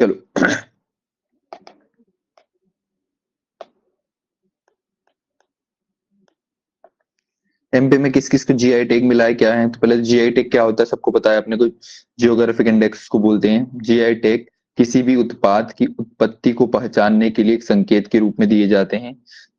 चलो एमपी में किस किस को जीआई टैग मिला है, क्या है? तो पहले जीआई टैग क्या होता है सबको पता है अपने को, जियोग्राफिक इंडेक्स को बोलते हैं। जीआई टैग किसी भी उत्पाद की उत्पत्ति को पहचानने के लिए एक संकेत के रूप में दिए जाते हैं।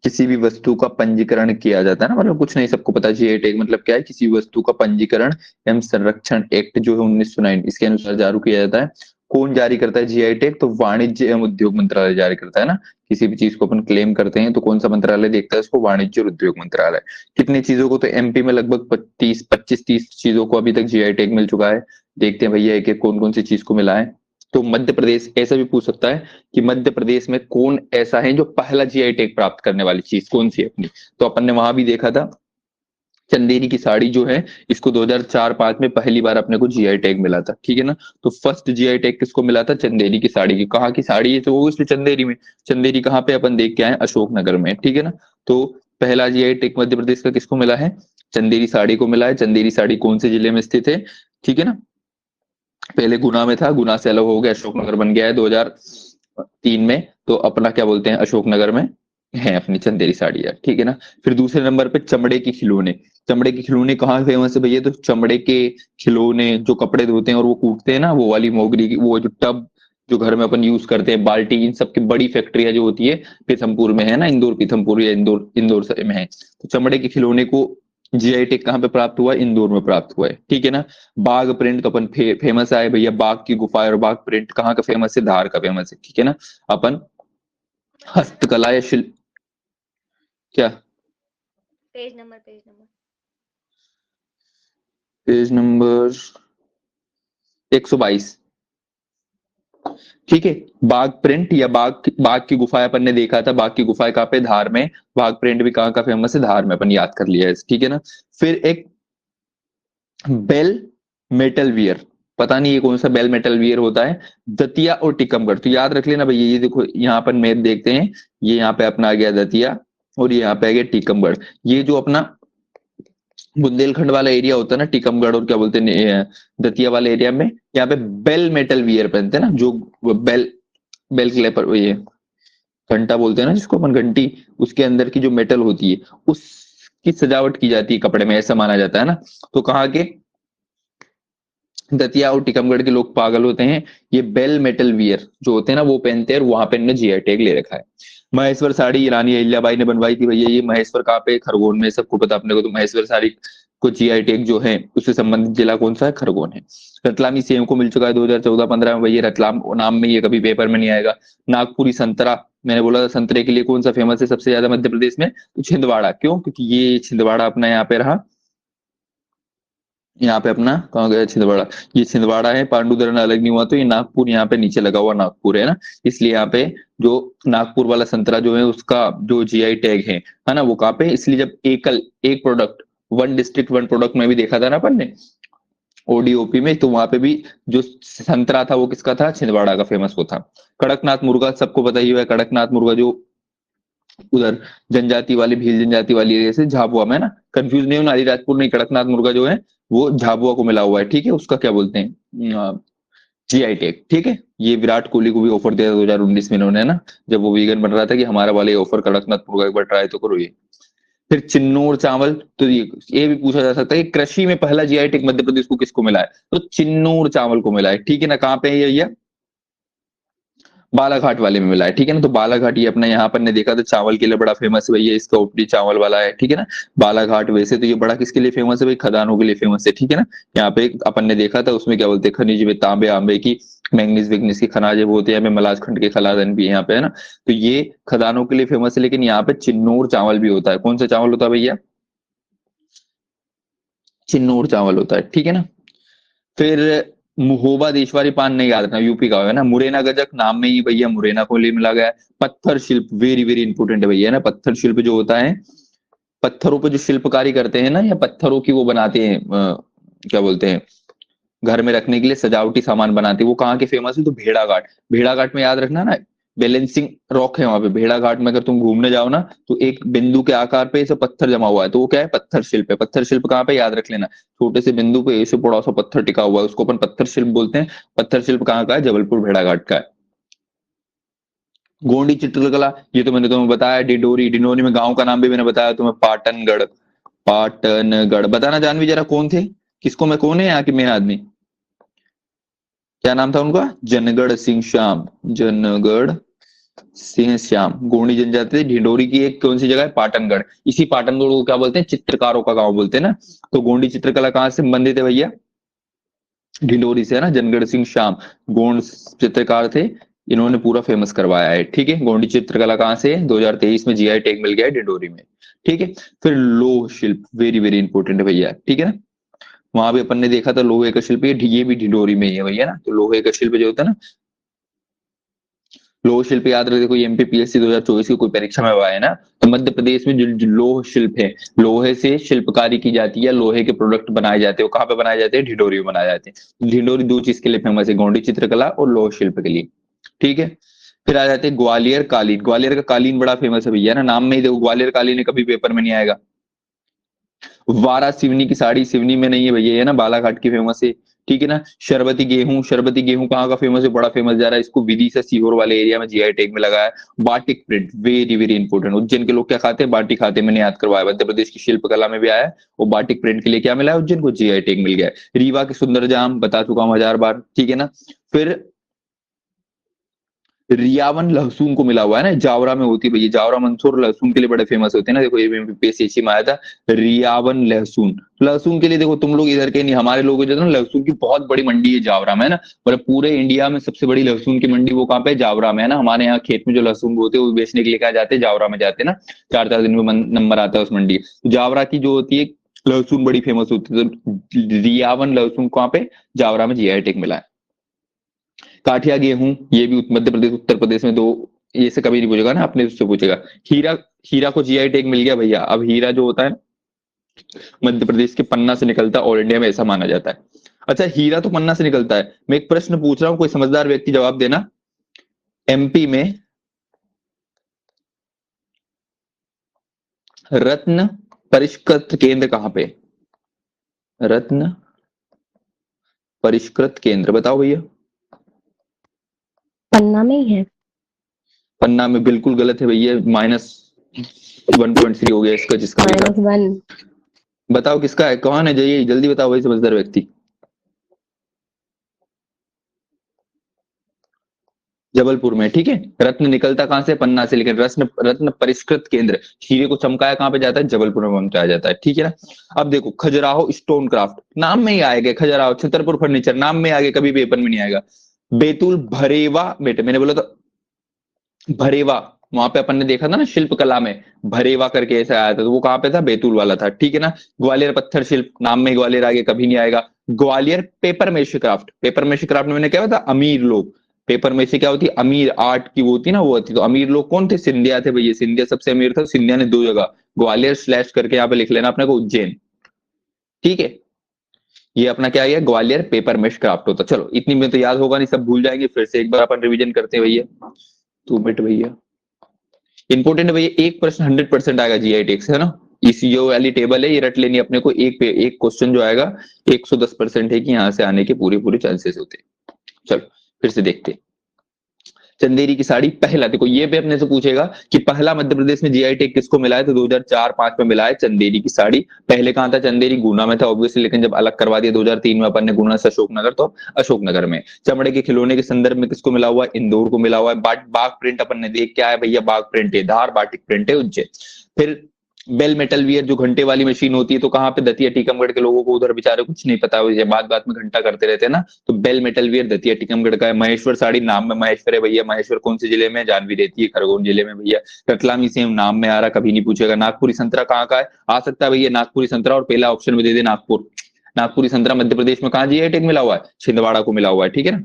किसी भी वस्तु का पंजीकरण किया जाता है ना, मतलब कुछ नहीं, सबको पता है जीआई टैग मतलब क्या है, किसी भी वस्तु का पंजीकरण एवं संरक्षण एक्ट जो है 1909 इसके अनुसार जारी किया जाता है। कौन जारी करता है जीआई टैग? तो वाणिज्य एवं उद्योग मंत्रालय जारी करता है ना। किसी भी चीज को अपन क्लेम करते हैं तो कौन सा मंत्रालय देखता है उसको? वाणिज्य और उद्योग मंत्रालय। कितनी चीजों को? तो एमपी में लगभग 25 30 चीजों को अभी तक जीआई टैग मिल चुका है। देखते हैं भैया एक एक कौन कौन सी चीज को मिला है। तो मध्य प्रदेश, ऐसा भी पूछ सकता है कि मध्य प्रदेश में कौन ऐसा है जो पहला जीआई टैग प्राप्त करने वाली चीज कौन सी है अपनी? तो अपन ने वहां भी देखा था, चंदेरी की साड़ी जो है, इसको 2004-5 में पहली बार अपने को जीआई टैग मिला था, ठीक है ना। तो फर्स्ट जीआई टैग किसको मिला था? चंदेरी की साड़ी की। कहाँ की साड़ी है? तो वो इसलिए चंदेरी में। चंदेरी कहाँ पे? अपन देख के आए अशोकनगर में, ठीक है ना। तो पहला जीआई टैग मध्य प्रदेश का किसको मिला है? चंदेरी साड़ी को मिला है। चंदेरी साड़ी कौन से जिले में स्थित है? ठीक है ना, पहले गुना में था, गुना से अलग हो गया, अशोकनगर बन गया है 2003 में। तो अपना क्या बोलते हैं, अशोकनगर में है अपनी चंदेरी साड़ी है, ठीक है ना। फिर दूसरे नंबर पे चमड़े के खिलौने। चमड़े के खिलौने कहाँ फेमस है भैया? तो चमड़े के खिलौने जो कपड़े धोते हैं और वो कूटते हैं ना, वो वाली मोगरी की, वो जो टब जो घर में अपन यूज करते हैं, बाल्टी, इन सब की बड़ी फैक्ट्रियां जो होती है पीथमपुर में है ना, इंदौर पीथमपुर या इंदौर इंदौर में है। तो चमड़े के खिलौने को जीआई टैग कहाँ पे प्राप्त हुआ है? इंदौर में प्राप्त हुआ है, ठीक है ना। बाघ प्रिंट तो अपन फेमस आए भैया, बाघ की गुफा और बाघ प्रिंट कहाँ का फेमस है? धार का फेमस है, ठीक है ना। अपन हस्तकला या शिल्प, क्या? पेज नंबर 122, ठीक है। बाघ प्रिंट या बाघ बाघ की गुफा अपन ने देखा था, बाघ की गुफा कहाँ पे? धार में। बाघ प्रिंट भी कहाँ का फेमस है? धार में, अपन याद कर लिया है, ठीक है ना। फिर एक बेल मेटल वियर, पता नहीं ये कौन सा बेल मेटल वियर होता है। दतिया और टीकमगढ़, तो याद रख लेना भैया, ये देखो यहाँ अपन मैप देखते हैं, ये यहाँ पे अपना आ गया दतिया और ये यहाँ पे आ गया टीकमगढ़। ये जो अपना बुंदेलखंड वाला एरिया होता है ना, टीकमगढ़ और क्या बोलते हैं दतिया वाले एरिया में, यहाँ पे बेल मेटल वियर पहनते हैं ना, जो बेल बेल क्लेपर, ये घंटा बोलते हैं ना जिसको अपन, घंटी, उसके अंदर की जो मेटल होती है उसकी सजावट की जाती है कपड़े में, ऐसा माना जाता है ना। तो कहाँ के? दतिया और टीकमगढ़ के लोग पागल होते हैं, ये बेल मेटल वियर जो होते हैं ना वो पहनते हैं, और वहां पे इन्होंने जीआई टैग ले रखा है। महेश्वर साड़ी रानी अहिल्याबाई ने बनवाई थी भैया, ये महेश्वर कहाँ पे? खरगोन में, सबको पता अपने को। तो महेश्वर साड़ी को जीआई टैग जो है उससे संबंधित जिला कौन सा है? खरगोन है। रतलामी सेम को मिल चुका है 2014-15 में भैया, रतलाम नाम में ये कभी पेपर में नहीं आएगा। नागपुरी संतरा, मैंने बोला था संतरे के लिए कौन सा फेमस है सबसे ज्यादा मध्य प्रदेश में? तो छिंदवाड़ा। क्यों? क्योंकि ये छिंदवाड़ा अपना यहाँ पे रहा, यहाँ पे अपना कहाँ गया? छिंदवाड़ा। ये छिंदवाड़ा है, पांडुदरन अलग नहीं हुआ, तो ये नागपुर यहाँ पे नीचे लगा हुआ नागपुर है ना, इसलिए यहाँ पे जो नागपुर वाला संतरा जो है उसका जो जीआई टैग है ना, वो कहाँ पे? इसलिए जब एकल एक product, one district one product में भी देखा था ना अपन ने ओडीओपी में, तो वहां पे भी जो संतरा था वो किसका था? छिंदवाड़ा का फेमस वो था। कड़कनाथ मुर्गा सबको पता ही है, कड़कनाथ मुर्गा जो उधर जनजाति वाली, भील जनजाति वाली एरिया से, झाबुआ में ना, कंफ्यूज नहीं होना, अलीराजपुर नहीं, कड़कनाथ मुर्गा जो है वो झाबुआ को मिला हुआ है, ठीक है। उसका क्या बोलते हैं? जीआई टैग, ठीक है। ये विराट कोहली को भी ऑफर दिया था 2019 में इन्होंने ना, जब वो वीगन बन रहा था, कि हमारा वाले ऑफर कड़कनाथ मुर्गा एक बार ट्राई तो करो ये। फिर चिन्नौर चावल, तो ये भी पूछा जा सकता है कि कृषि में पहला जीआई टैग मध्य प्रदेश को किसको मिला है? तो चिन्नौर चावल को मिला है, ठीक है ना। कहाँ पे है ये? बालाघाट वाले में मिला है, ठीक है ना। तो बालाघाट ये अपना यहाँ पर ने देखा तो चावल के लिए बड़ा फेमस है भैया, इसका उपरी चावल वाला है, ठीक है ना। बालाघाट वैसे तो ये बड़ा किसके लिए फेमस है भाई? खदानों के लिए फेमस है, ठीक है ना। यहाँ पे अपन ने देखा था उसमें क्या बोलते हैं, खनिज में तांबे आंबे की, मैंगनीज विग्नीज की खनाजे होते हैं, मलाज खंड के खलादन भी यहाँ पे है ना। तो ये खदानों के लिए फेमस है, लेकिन यहाँ पे चिन्नौर चावल भी होता है। कौन सा चावल होता है भैया? चिन्नौर चावल होता है, ठीक है ना। फिर महोबा देशवारी पान नहीं याद रखना, यूपी का है ना। मुरैना गजक नाम में ही भैया मुरैना को ले मिला गया है। पत्थर शिल्प वेरी वेरी इंपोर्टेंट है भैया ना, पत्थर शिल्प जो होता है, पत्थरों पे जो शिल्पकारी करते हैं ना, या पत्थरों की वो बनाते हैं, क्या बोलते हैं, घर में रखने के लिए सजावटी सामान बनाते हैं, वो कहाँ के फेमस है? तो भेड़ाघाट। भेड़ाघाट में याद रखना ना, बैलेंसिंग रॉक है वहां पे भेड़ाघाट में, अगर तुम घूमने जाओ ना तो एक बिंदु के आकार पे ऐसे पत्थर जमा हुआ है, तो वो क्या है? पत्थर शिल्प है। पत्थर शिल्प कहाँ पे? याद रख लेना, छोटे से बिंदु पे ऐसे बड़ा सा पत्थर टिका हुआ है, उसको अपन पत्थर शिल्प बोलते हैं। पत्थर शिल्प कहाँ का है? जबलपुर भेड़ाघाट का है। गोंडी चित्रकला ये तो मैंने तुम्हें बताया। डिंडोरी, डिंडोरी में गांव का नाम भी मैंने बताया तुम्हें, पाटनगढ़। पाटनगढ़ बताना जानवी जरा कौन थे, किसको मैं, कौन है यहाँ के मेन आदमी, क्या नाम था उनका? जनगढ़ सिंह श्याम, जनगढ़ सिंह श्याम। गोंडी जनजाति थी। ढिंडोरी की एक कौन सी जगह है? पाटनगढ़। इसी पाटनगढ़ को क्या बोलते हैं? चित्रकारों का गांव बोलते हैं ना। तो गोंडी चित्रकला कहाँ से संबंधित है भैया? ढिंडोरी से है ना। जनगढ़ सिंह श्याम गोंड चित्रकार थे, इन्होंने पूरा फेमस करवाया है। ठीक है, गोंडी चित्रकला कहाँ से? 2023 में जीआई टैग मिल गया है ढिंडोरी में। ठीक है, फिर लोह शिल्प, वेरी वेरी इंपॉर्टेंट है भैया। ठीक है ना, वहां भी अपन ने देखा था लोहे का शिल्प, ये भी ढिंडोरी में ही है भैया ना। तो लोहे का शिल्प जो होता है ना, लोह शिल्प याद रखते, कोई एमपीपीएससी 2024 की कोई परीक्षा में हुआ है ना, तो मध्य प्रदेश में जो लोह शिल्प है, लोहे से शिल्पकारी की जाती है, लोहे के प्रोडक्ट बनाए जाते हैं, वो कहाँ पे बनाए जाते हैं? ढिंडोरी में बनाए जाते हैं। ढिंडोरी दो चीज के लिए फेमस है, गोंडी चित्रकला और लोह शिल्प के लिए। ठीक है, फिर आ जाते हैं ग्वालियर कालीन। ग्वालियर का कालीन बड़ा फेमस है भैया ना, नाम में ही देखो ग्वालियर कालीन है, कभी पेपर में नहीं आएगा। वारा सिवनी की साड़ी, सिवनी में नहीं है भैया, ये ना बालाघाट की फेमस है। ठीक है ना, शरबती गेहूं, शरबती गेहूं कहाँ का फेमस है? बड़ा फेमस जा रहा है, इसको विदिशा सीहोर वाले एरिया में जीआई टैग में लगा है। Batik print, very very important. Ujjain के लोग क्या खाते हैं? बाटी खाते हैं, मैंने याद करवाया, मध्य प्रदेश की शिल्पकला में भी आया है। और बाटिक प्रिंट के लिए क्या मिला है? उज्जैन को जीआई टैग मिल गया है। रीवा के सुंदर जाम बता चुका हूं 1000 बार। ठीक है ना, फिर रियावन लहसुन को मिला हुआ है ना, जावरा में होती है भैया। जावरा मंसूर लहसुन के लिए बड़े फेमस होते हैं ना, देखो ये एमपीएससी में आया था। रियावन लहसुन, लहसुन के लिए देखो तुम लोग इधर के नहीं, हमारे लोग जो है ना, लहसुन की बहुत बड़ी मंडी है जावरा में, है ना। मतलब पूरे इंडिया में सबसे बड़ी लहसुन की मंडी वो कहाँ पे? जावरा में, है ना। हमारे यहाँ खेत में जो लहसुन बोते हैं वो बेचने के लिए क्या जाते हैं? जावरा में जाते हैं ना। 4 4 दिन में नंबर आता है उस मंडी। तो जावरा की जो होती है लहसुन बड़ी फेमस होती है। तो रियावन लहसुन कहाँ पे? जावरा में जीआई टैग मिला है। काठिया गेहूं, ये भी मध्य प्रदेश उत्तर प्रदेश में दो, ये से कभी नहीं पूछेगा ना, अपने उससे पूछेगा। हीरा, हीरा को जीआई टैग मिल गया भैया। अब हीरा जो होता है मध्य प्रदेश के पन्ना से निकलता है, ऑल इंडिया में ऐसा माना जाता है। अच्छा, हीरा तो पन्ना से निकलता है, मैं एक प्रश्न पूछ रहा हूं, कोई समझदार व्यक्ति जवाब देना। एमपी में रत्न परिष्कृत केंद्र कहां पे? रत्न परिष्कृत केंद्र बताओ भैया। पन्ना में ही है। पन्ना में बिल्कुल गलत है भैया, -1.3 हो गया इसका, जिसका भी था। -1। बताओ किसका है, कौन है? जाइए जल्दी बताओ भाई, समझदार व्यक्ति। जबलपुर में। ठीक है, रत्न निकलता कहां से? पन्ना से, लेकिन रत्न रत्न परिष्कृत केंद्र हीरे को चमकाया कहां पे जाता है? जबलपुर में पहुंचाया जाता है। ठीक है ना। अब देखो खजुराहो स्टोन क्राफ्ट, नाम में ही आएगा खजुराहो। छतरपुर फर्नीचर, नाम में आगे, कभी पेपर में नहीं आएगा। बैतूल भरेवा, बेटे मैंने बोला तो भरेवा, वहां पे अपन ने देखा था ना शिल्पकला में, भरेवा करके ऐसा आया था, तो वो कहाँ पे था? बैतूल वाला था। ठीक है ना। ग्वालियर पत्थर शिल्प, नाम में ग्वालियर आगे, कभी नहीं आएगा। ग्वालियर पेपर मेशी क्राफ्ट, पेपर मेशी क्राफ्ट में मैंने क्या था? अमीर लोग। पेपर मेशी क्या होती है? अमीर आर्ट की वो होती है ना, वो होती। तो अमीर लोग कौन थे? सिंधिया थे भैया, सिंधिया सबसे अमीर था। सिंधिया ने दो जगह, ग्वालियर स्लैश करके यहाँ पे लिख लेना अपने को, उज्जैन। ठीक है, ये अपना क्या है? ग्वालियर पेपर मेश क्राफ्ट होता। चलो इतनी में तो याद होगा नहीं, सब भूल जाएंगे, फिर से एक बार अपन रिवीजन करते हैं भैया। 2 मिनट भैया, इंपोर्टेंट है भैया, एक प्रश्न 100% आएगा जीआई टैग से, है ना। इस जो वाली टेबल है ये रट लेनी अपने को, एक पे एक क्वेश्चन जो आएगा 110% है कि यहाँ से आने के पूरे पूरे चांसेस होते हैं। चलो फिर से देखते हैं। चंदेरी की साड़ी पहला, देखो ये भी अपने से पूछेगा कि पहला मध्य प्रदेश में जीआई टैग किसको मिला है, तो 2004-5 में मिला है चंदेरी की साड़ी। पहले कहां था? चंदेरी गुना में था ऑब्वियसली, लेकिन जब अलग करवा दिया 2003 में अपन ने गुना से अशोकनगर, तो अशोकनगर में। चमड़े के खिलौने के संदर्भ में किसको मिला हुआ है? इंदौर को मिला हुआ है। बाघ प्रिंट अपन ने देख क्या है भैया? बाघ प्रिंट है धार, बाटिक प्रिंट है उज्जैन। फिर बेल मेटल वियर, जो घंटे वाली मशीन होती है, तो कहाँ पे? दतिया टीकमगढ़ के लोगों को उधर बेचारे कुछ नहीं पता, बात बात में घंटा करते रहते हैं ना। तो bell metal ware Datia Tikamgarh का है। महेश्वर साड़ी, नाम में महेश्वर है भैया, महेश्वर कौन से जिले में? जानवी रहती है खरगोन जिले में भैया। रतलामी सेम नाम में आ रहा, कभी नहीं पूछेगा। नागपुरी संतरा कहाँ का है? आ सकता है भैया नागपुरी संतरा, और पहला ऑप्शन में दे दे नागपुर। नागपुरी संतरा मध्य प्रदेश में कहाँ जीआई टैग मिला हुआ है? छिंदवाड़ा को मिला हुआ है। ठीक है ना।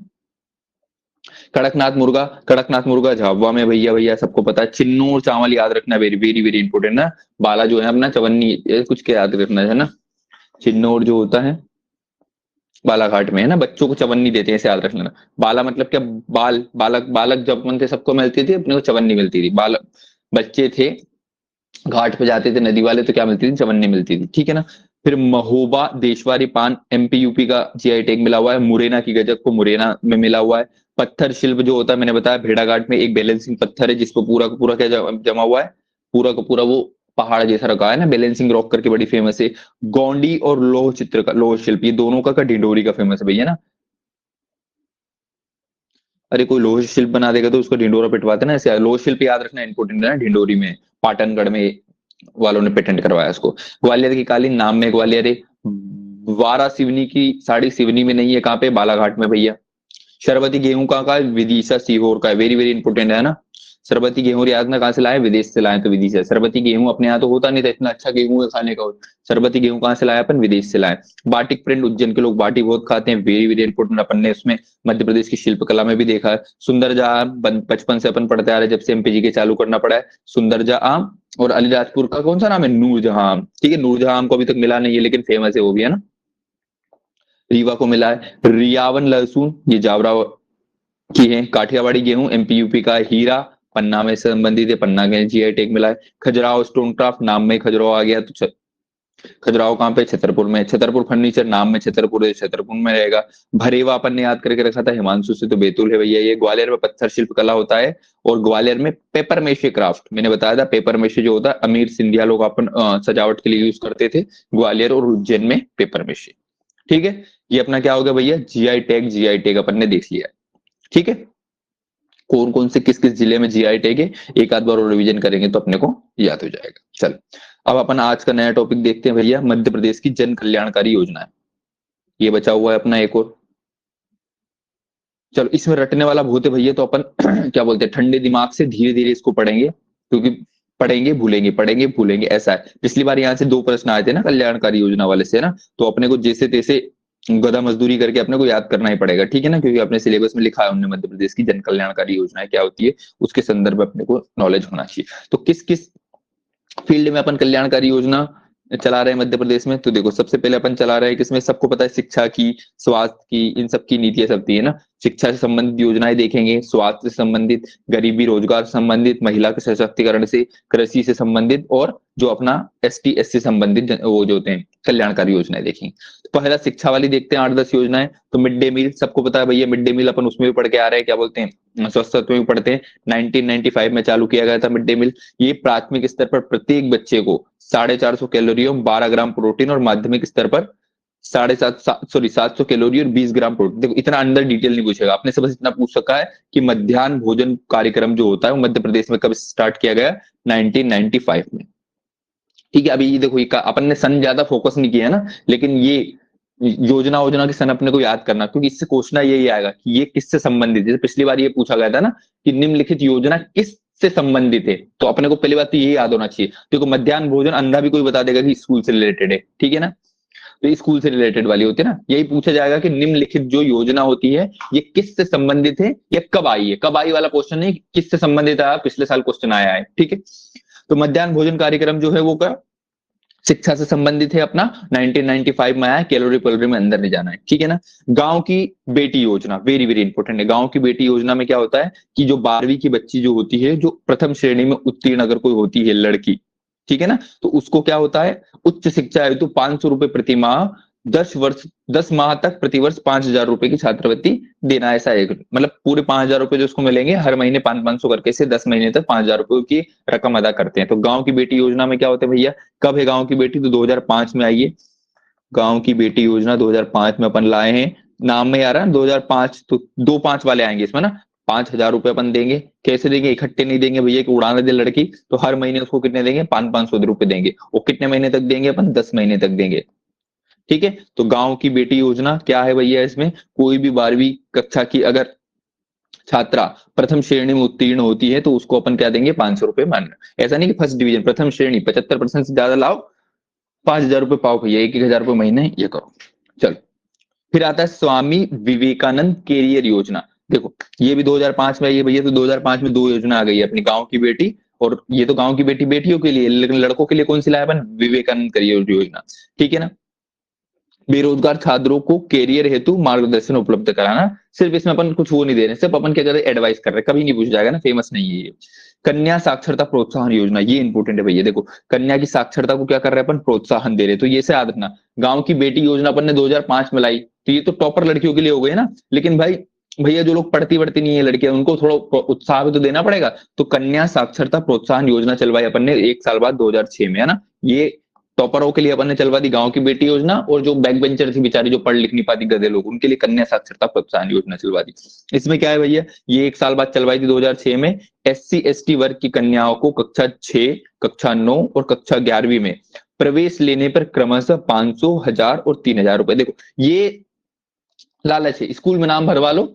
कड़कनाथ मुर्गा, कड़कनाथ मुर्गा झाबुआ में भैया, भैया सबको पता है। चिन्नूर चावल याद रखना, वेरी वेरी वेरी इंपोर्टेंट ना। बाला जो है अपना चवन्नी, कुछ के याद रखना है ना। चिन्नौर जो होता है बालाघाट में है ना, बच्चों को चवन्नी देते हैं, ऐसे याद रख लेना। बाला मतलब क्या? बाल, बालक, बालक जब बनते सबको मिलती थी, अपने को चवन्नी मिलती थी। बालक बच्चे थे, घाट पे जाते थे नदी वाले, तो क्या मिलती थी? चवन्नी मिलती थी। ठीक है ना। फिर महोबा देशवारी पान एमपी यूपी का जीआई टैग मिला हुआ है। मुरैना की गजक को मुरैना में मिला हुआ है। पत्थर शिल्प जो होता है मैंने बताया भेड़ाघाट में एक बैलेंसिंग पत्थर है जिसको पूरा का पूरा क्या जमा हुआ है, पूरा का पूरा वो पहाड़ जैसा रखा है ना, बैलेंसिंग रॉक करके बड़ी फेमस है। गोंडी और लोह चित्र का लोह शिल्प ये दोनों का ढिंडोरी का फेमस है भैया ना। अरे कोई लोह शिल्प बना देगा तो उसको ढिंडोरा पिटवाते ना, ऐसे लोह शिल्प याद रखना इंपोर्टेंट है ना, ढिंडोरी में पाटनगढ़ में वालों ने पेटेंट करवाया उसको। ग्वालियर की कालीन नाम में ग्वालियर है। वारा सिवनी की साड़ी सिवनी में नहीं है, कहाँ पे, बालाघाट में भैया। शरबती गेहूं कहाँ का है, विदिशा सीहोर का है, वेरी वेरी इंपोर्टेंट है ना। शरबती गेहूं याद ना कहाँ से लाए, विदेश से लाए तो विदिशा। शरबती गेहूं अपने यहाँ तो होता नहीं था, इतना अच्छा गेहूं है खाने का। शरबती गेहूं कहाँ से लाया, अपन विदेश से लाए। बाटिक प्रिंट उज्जैन के लोग बाटी बहुत खाते हैं, वेरी वेरी इंपोर्टेंट, अपन ने उसमें मध्य प्रदेश की शिल्पकला में भी देखा है। सुंदर जहां बचपन से अपन पढ़ते आ रहे, जब से एमपीजी के चालू करना पड़ा है। सुंदर जहां और अलीराजपुर का कौन सा नाम है, नूरजहां। ठीक है, नूरजहां को अभी तक मिला नहीं है लेकिन फेमस है वो भी है ना। रीवा को मिला है। रियावन लहसुन ये जावरा की है। काठियावाड़ी गेहूं एमपी यूपी का। हीरा पन्ना में संबंधित है, पन्ना के जीआई टैग मिला है। खजुराहो स्टोन क्राफ्ट नाम में खजुराहो आ गया तो खजुराहो कहाँ पे, छतरपुर में। छतरपुर फर्नीचर नाम में छतरपुर है, छतरपुर में रहेगा। भरेवा अपन ने याद करके रखा था, हिमांशु से तो बैतूल है भैया। ये ग्वालियर में पत्थर शिल्प कला होता है। और ग्वालियर में पेपर मेशे क्राफ्ट मैंने बताया था, पेपर मेशे जो होता है अमीर सिंधिया लोग अपन सजावट के लिए यूज करते थे। ग्वालियर और उज्जैन में पेपर मेशे। ठीक है, ये अपना क्या हो गया भैया, जीआई टैग अपन ने देख लिया। ठीक है, कौन कौन से किस किस जिले में जीआई टैग है, एक आध बार और रिवीजन करेंगे तो अपने को याद हो जाएगा। चल अब अपन आज का नया टॉपिक देखते हैं भैया, मध्य प्रदेश की जन कल्याणकारी योजना है। ये बचा हुआ है अपना एक और। चलो इसमें रटने वाला भूत है भैया, तो अपन क्या बोलते हैं, ठंडे दिमाग से धीरे धीरे इसको पढ़ेंगे, क्योंकि पढ़ेंगे भूलेंगे ऐसा है। पिछली बार यहाँ से दो प्रश्न आए थे ना कल्याणकारी योजना वाले से ना, तो अपने को जैसे तैसे गधा मजदूरी करके अपने को याद करना ही पड़ेगा, ठीक है ना, क्योंकि अपने सिलेबस में लिखा है उन्होंने मध्य प्रदेश की जन कल्याणकारी योजनाएं क्या होती है, उसके संदर्भ में अपने को नॉलेज होना चाहिए। तो किस किस फील्ड में अपन कल्याणकारी योजना चला रहे हैं मध्य प्रदेश में, तो देखो सबसे पहले अपन चला रहे हैं किसमें, सबको पता है शिक्षा की, स्वास्थ्य की, इन सब की नीतियां सब है ना। शिक्षा से संबंधित योजनाएं देखेंगे, स्वास्थ्य से संबंधित, गरीबी रोजगार से संबंधित, महिला के सशक्तिकरण से, कृषि से संबंधित, और जो अपना एसटी एससी संबंधित वो जो होते हैं कल्याणकारी योजनाएं देखेंगे। तो पहला शिक्षा वाली देखते हैं 8-10 योजनाएं। तो मिड डे मील सबको पता है भैया, मिड डे मील अपन उसमें भी पढ़ के आ रहे हैं, क्या बोलते हैं, स्वच्छता में भी पढ़ते हैं। 1995 में चालू किया गया था मिड डे मील। ये प्राथमिक स्तर पर प्रत्येक बच्चे को 450 कैलोरी और 12 ग्राम प्रोटीन, और माध्यमिक स्तर पर 750 कैलोरी और 20 ग्राम प्रोटीन। देखो इतना अंदर डिटेल नहीं पूछेगा, आपने से बस इतना पूछ सका है कि मध्याह्न भोजन कार्यक्रम जो होता है वो मध्य प्रदेश में कब स्टार्ट किया गया, 1995 में। ठीक है, अभी ये देखो अपन ने सन ज्यादा फोकस नहीं किया ना, लेकिन ये योजना योजना के सन अपने को याद करना, क्योंकि इससे क्वेश्चन यही आएगा कि ये किससे संबंधित है। जैसे पिछली बार ये पूछा गया था ना कि निम्नलिखित योजना किस से संबंधित है, तो अपने को पहली बात तो ये याद होना चाहिए। देखो मध्याह्न भोजन अंधा भी कोई बता देगा कि स्कूल से रिलेटेड है, ठीक है ना, तो स्कूल से रिलेटेड वाली होती है ना। यही पूछा जाएगा कि निम्नलिखित जो योजना होती है ये किससे संबंधित है, या कब आई है, कब आई वाला क्वेश्चन नहीं, किससे संबंधित आया, पिछले साल क्वेश्चन आया है। ठीक है, तो मध्याह्न भोजन कार्यक्रम जो है वो क्या शिक्षा से संबंधित है अपना, 1995 में आया, कैलोरी कैलोरी में अंदर नहीं जाना है, ठीक है ना। गांव की बेटी योजना वेरी वेरी इंपॉर्टेंट है। गांव की बेटी योजना में क्या होता है कि जो 12वीं की बच्ची जो होती है, जो प्रथम श्रेणी में उत्तीर्ण अगर कोई होती है लड़की, ठीक है ना, तो उसको क्या होता है, उच्च शिक्षा हेतु 500 रुपए प्रति माह, 10 माह तक प्रतिवर्ष 5,000 रुपए की छात्रवृत्ति देना। ऐसा है, मतलब पूरे 5,000 रुपए जो उसको मिलेंगे हर महीने 500 करके से 10 महीने तक 5,000 रुपए की रकम अदा करते हैं। तो गांव की बेटी योजना में क्या होता है भैया, कब है गांव की बेटी, तो 2005 में आई है गांव की बेटी योजना, 2005 में अपन लाए हैं। नाम में आ रहा है 2005, तो 2-5 वाले आएंगे इसमें ना। 5,000 रुपए अपन देंगे, कैसे देंगे, इकट्ठे नहीं देंगे भैया कि उड़ाने दे लड़की, तो हर महीने उसको कितने देंगे, 500 रुपए देंगे। वो कितने महीने तक देंगे अपन, 10 महीने तक देंगे। ठीक है, तो गांव की बेटी योजना क्या है भैया, इसमें कोई भी 12वीं कक्षा की अगर छात्रा प्रथम श्रेणी में उत्तीर्ण होती है तो उसको अपन क्या देंगे, 500 रुपए मान। ऐसा नहीं कि फर्स्ट डिवीजन, प्रथम श्रेणी 75% से ज्यादा लाओ, 5,000 रुपए पाओ भैया, 1,000 रुपए महीने, ये करो। चलो फिर आता है स्वामी विवेकानंद कैरियर योजना। देखो ये भी 2005 में आई है भैया, तो 2005 में दो योजना आ गई है अपनी, गांव की बेटी, और ये तो गांव की बेटी बेटियों के लिए, लेकिन लड़कों के लिए कौन सी लाया अपन, विवेकानंद कैरियर योजना। ठीक है ना। बेरोजगार छात्रों को कैरियर हेतु मार्गदर्शन उपलब्ध कराना। सिर्फ इसमें अपन कुछ वो नहीं दे रहे, सिर्फ अपन क्या कर रहे हैं, एडवाइस कर रहे हैं, कभी नहीं पूछ जाएगा ना, फेमस नहीं है ये। कन्या साक्षरता प्रोत्साहन योजना, ये इंपॉर्टेंट है भैया। देखो कन्या की साक्षरता को क्या कर रहे हैं अपन, प्रोत्साहन दे रहे हैं। तो ये से याद रखना, गांव की बेटी योजना अपन ने 2005 में लाई, तो ये तो टॉपर लड़कियों के लिए हो गई ना। लेकिन भाई भैया जो लोग पढ़ती वढ़ती नहीं है लड़कियां, उनको थोड़ा उत्साह भी तो देना पड़ेगा। तो कन्या साक्षरता प्रोत्साहन योजना चलवाई अपन ने 1 साल बाद 2006 में, है ना। ये टॉपरों के लिए अपन ने चलवा दी गांव की बेटी योजना, और जो बैक बेंचर थी बेचारी, जो पढ़ लिख नहीं पाती गधे लोग, उनके लिए कन्या साक्षरता प्रोत्साहन योजना चलवा दी। इसमें क्या है भैया, ये 1 साल बाद चलवाई थी 2006 में। SC ST वर्ग की कन्याओं को कक्षा 6, कक्षा 9 और कक्षा 11वीं में प्रवेश लेने पर क्रमशः 500, 1000 और 3000 रुपए। देखो ये लालच है, स्कूल में नाम भरवा लो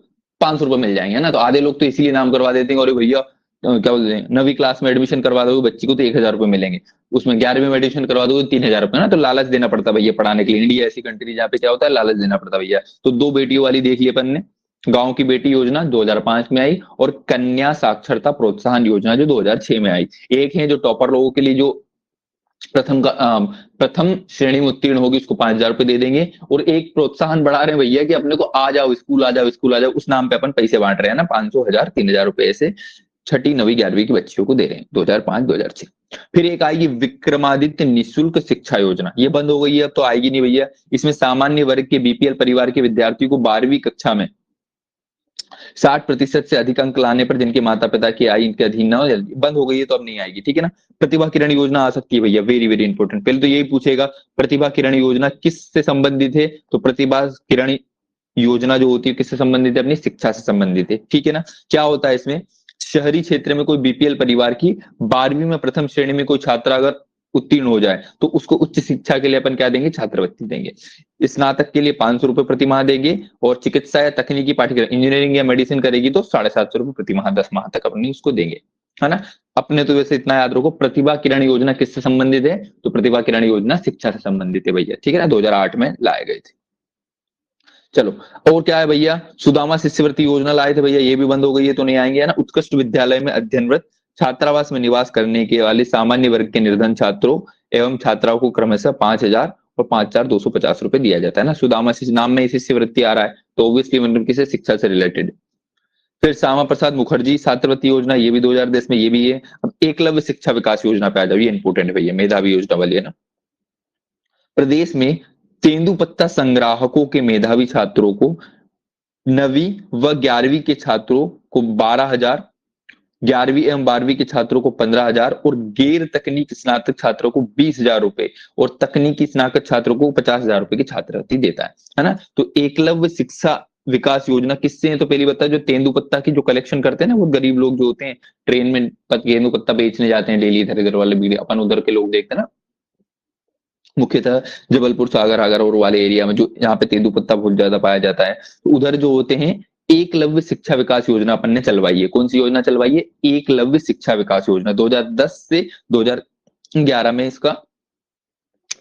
500 रुपए मिल जाएंगे, है ना। तो आधे लोग तो इसीलिए नाम करवा देते हैं, और भैया क्या बोलते हैं, 9वीं क्लास में एडमिशन करवा दोगे बच्ची को तो 1000 रुपए मिलेंगे, उसमें 11वीं में एडमिशन करवा दोगे 3000 रुपए ना। तो लालच देना पड़ता है भैया पढ़ाने के लिए। इंडिया ऐसी कंट्री जहाँ पे क्या होता है, लालच देना पड़ता है भैया। तो 2 बेटियों वाली देख ली अपन ने, गांव की बेटी योजना 2005 में आई, और कन्या साक्षरता प्रोत्साहन योजना जो 2006 में आई। एक है जो टॉपर लोगों के लिए, जो प्रथम श्रेणी में उत्तीर्ण होगी उसको 5000 रुपए दे देंगे। और एक प्रोत्साहन बढ़ा रहे हैं भैया कि अपने को आ जाओ स्कूल, आ जाओ स्कूल, आ जाओ, उस नाम पे अपन पैसे बांट रहे हैं ना, 500, 1000, 3000 रुपए ऐसे छठी, 9वीं, 11वीं की बच्चियों को दे रहे हैं 2005, 2006। फिर एक आएगी विक्रमादित्य निःशुल्क शिक्षा योजना, ये बंद हो गई है, अब तो आएगी नहीं भैया। इसमें सामान्य वर्ग के BPL परिवार के विद्यार्थियों को 12वीं कक्षा में 60% से अधिक अंक लाने पर, जिनके माता पिता की आय इनके अधीन न हो, बंद हो गई है तो अब नहीं आएगी, ठीक है ना। प्रतिभा किरण योजना आ सकती है भैया, वेरी वेरी इंपॉर्टेंट। पहले तो यही पूछेगा प्रतिभा किरण योजना किससे संबंधित है, तो प्रतिभा किरण योजना जो होती है किससे संबंधित है, अपनी शिक्षा से संबंधित है, ठीक है ना। क्या होता है इसमें, शहरी क्षेत्र में कोई BPL परिवार की 12वीं में प्रथम श्रेणी में कोई छात्र अगर उत्तीर्ण हो जाए, तो उसको उच्च शिक्षा के लिए अपन क्या देंगे, छात्रवृत्ति देंगे। स्नातक के लिए 500 रुपए प्रति माह देंगे, और चिकित्सा या तकनीकी पाठ्यक्रम, इंजीनियरिंग या मेडिसिन करेगी तो 750 रुपए प्रति माह 10 माह तक अपनी उसको देंगे, है ना। अपने तो वैसे इतना याद रखो, प्रतिभा किरण योजना किससे संबंधित है, तो प्रतिभा किरण योजना शिक्षा से संबंधित है भैया, ठीक है ना, 2008 में लाए गए थे। चलो, और क्या है भैया, सुदामा शिष्यवृत्ति योजना लाए थे भैया, ये भी बंद हो गई है तो नहीं आएंगे, है ना। उत्कृष्ट विद्यालय में अध्ययनरत छात्रावास में निवास करने के वाले सामान्य वर्ग के निर्धन छात्रों एवं छात्राओं को क्रमशः 5000 और 5250 रुपए दिया जाता है ना। सुदामा नाम में शिष्यवृत्ति आ रहा है, तो ऑब्वियसली मतलब किसी शिक्षा से रिलेटेड। फिर श्यामा प्रसाद मुखर्जी छात्रवृत्ति योजना, ये भी 2010 में, ये भी है। अब एकलव्य शिक्षा विकास योजना पे आ जाओ, ये इंपोर्टेंट है भैया, मेधावी योजना वाली, है ना। प्रदेश में तेंदुपत्ता संग्राहकों के मेधावी छात्रों को 9वीं व 11वीं के छात्रों को 12,000, 11वीं एवं 12वीं के छात्रों को 15,000, और गैर तकनीक स्नातक छात्रों को 20,000 रुपए, और तकनीकी स्नातक छात्रों को 50,000 रुपए की छात्रवृत्ति देता है ना। तो एकलव्य शिक्षा विकास योजना किससे है, तो पहली बता, जो तेंदुपत्ता की जो कलेक्शन करते हैं ना, वो गरीब लोग जो होते हैं, ट्रेन में तेंदुपत्ता बेचने जाते हैं डेली, इधर इधर वाले वीडियो अपन उधर के लोग देखते हैं ना, मुख्यतः जबलपुर, सागर आगर और वाले एरिया में, जो यहाँ पे तेंदुपत्ता बहुत ज्यादा पाया जाता है, तो उधर जो होते हैं, एकलव्य शिक्षा विकास योजना अपन ने चलवाई है। कौन सी योजना चलवाई है, एकलव्य शिक्षा विकास योजना, 2010 से 2011 में इसका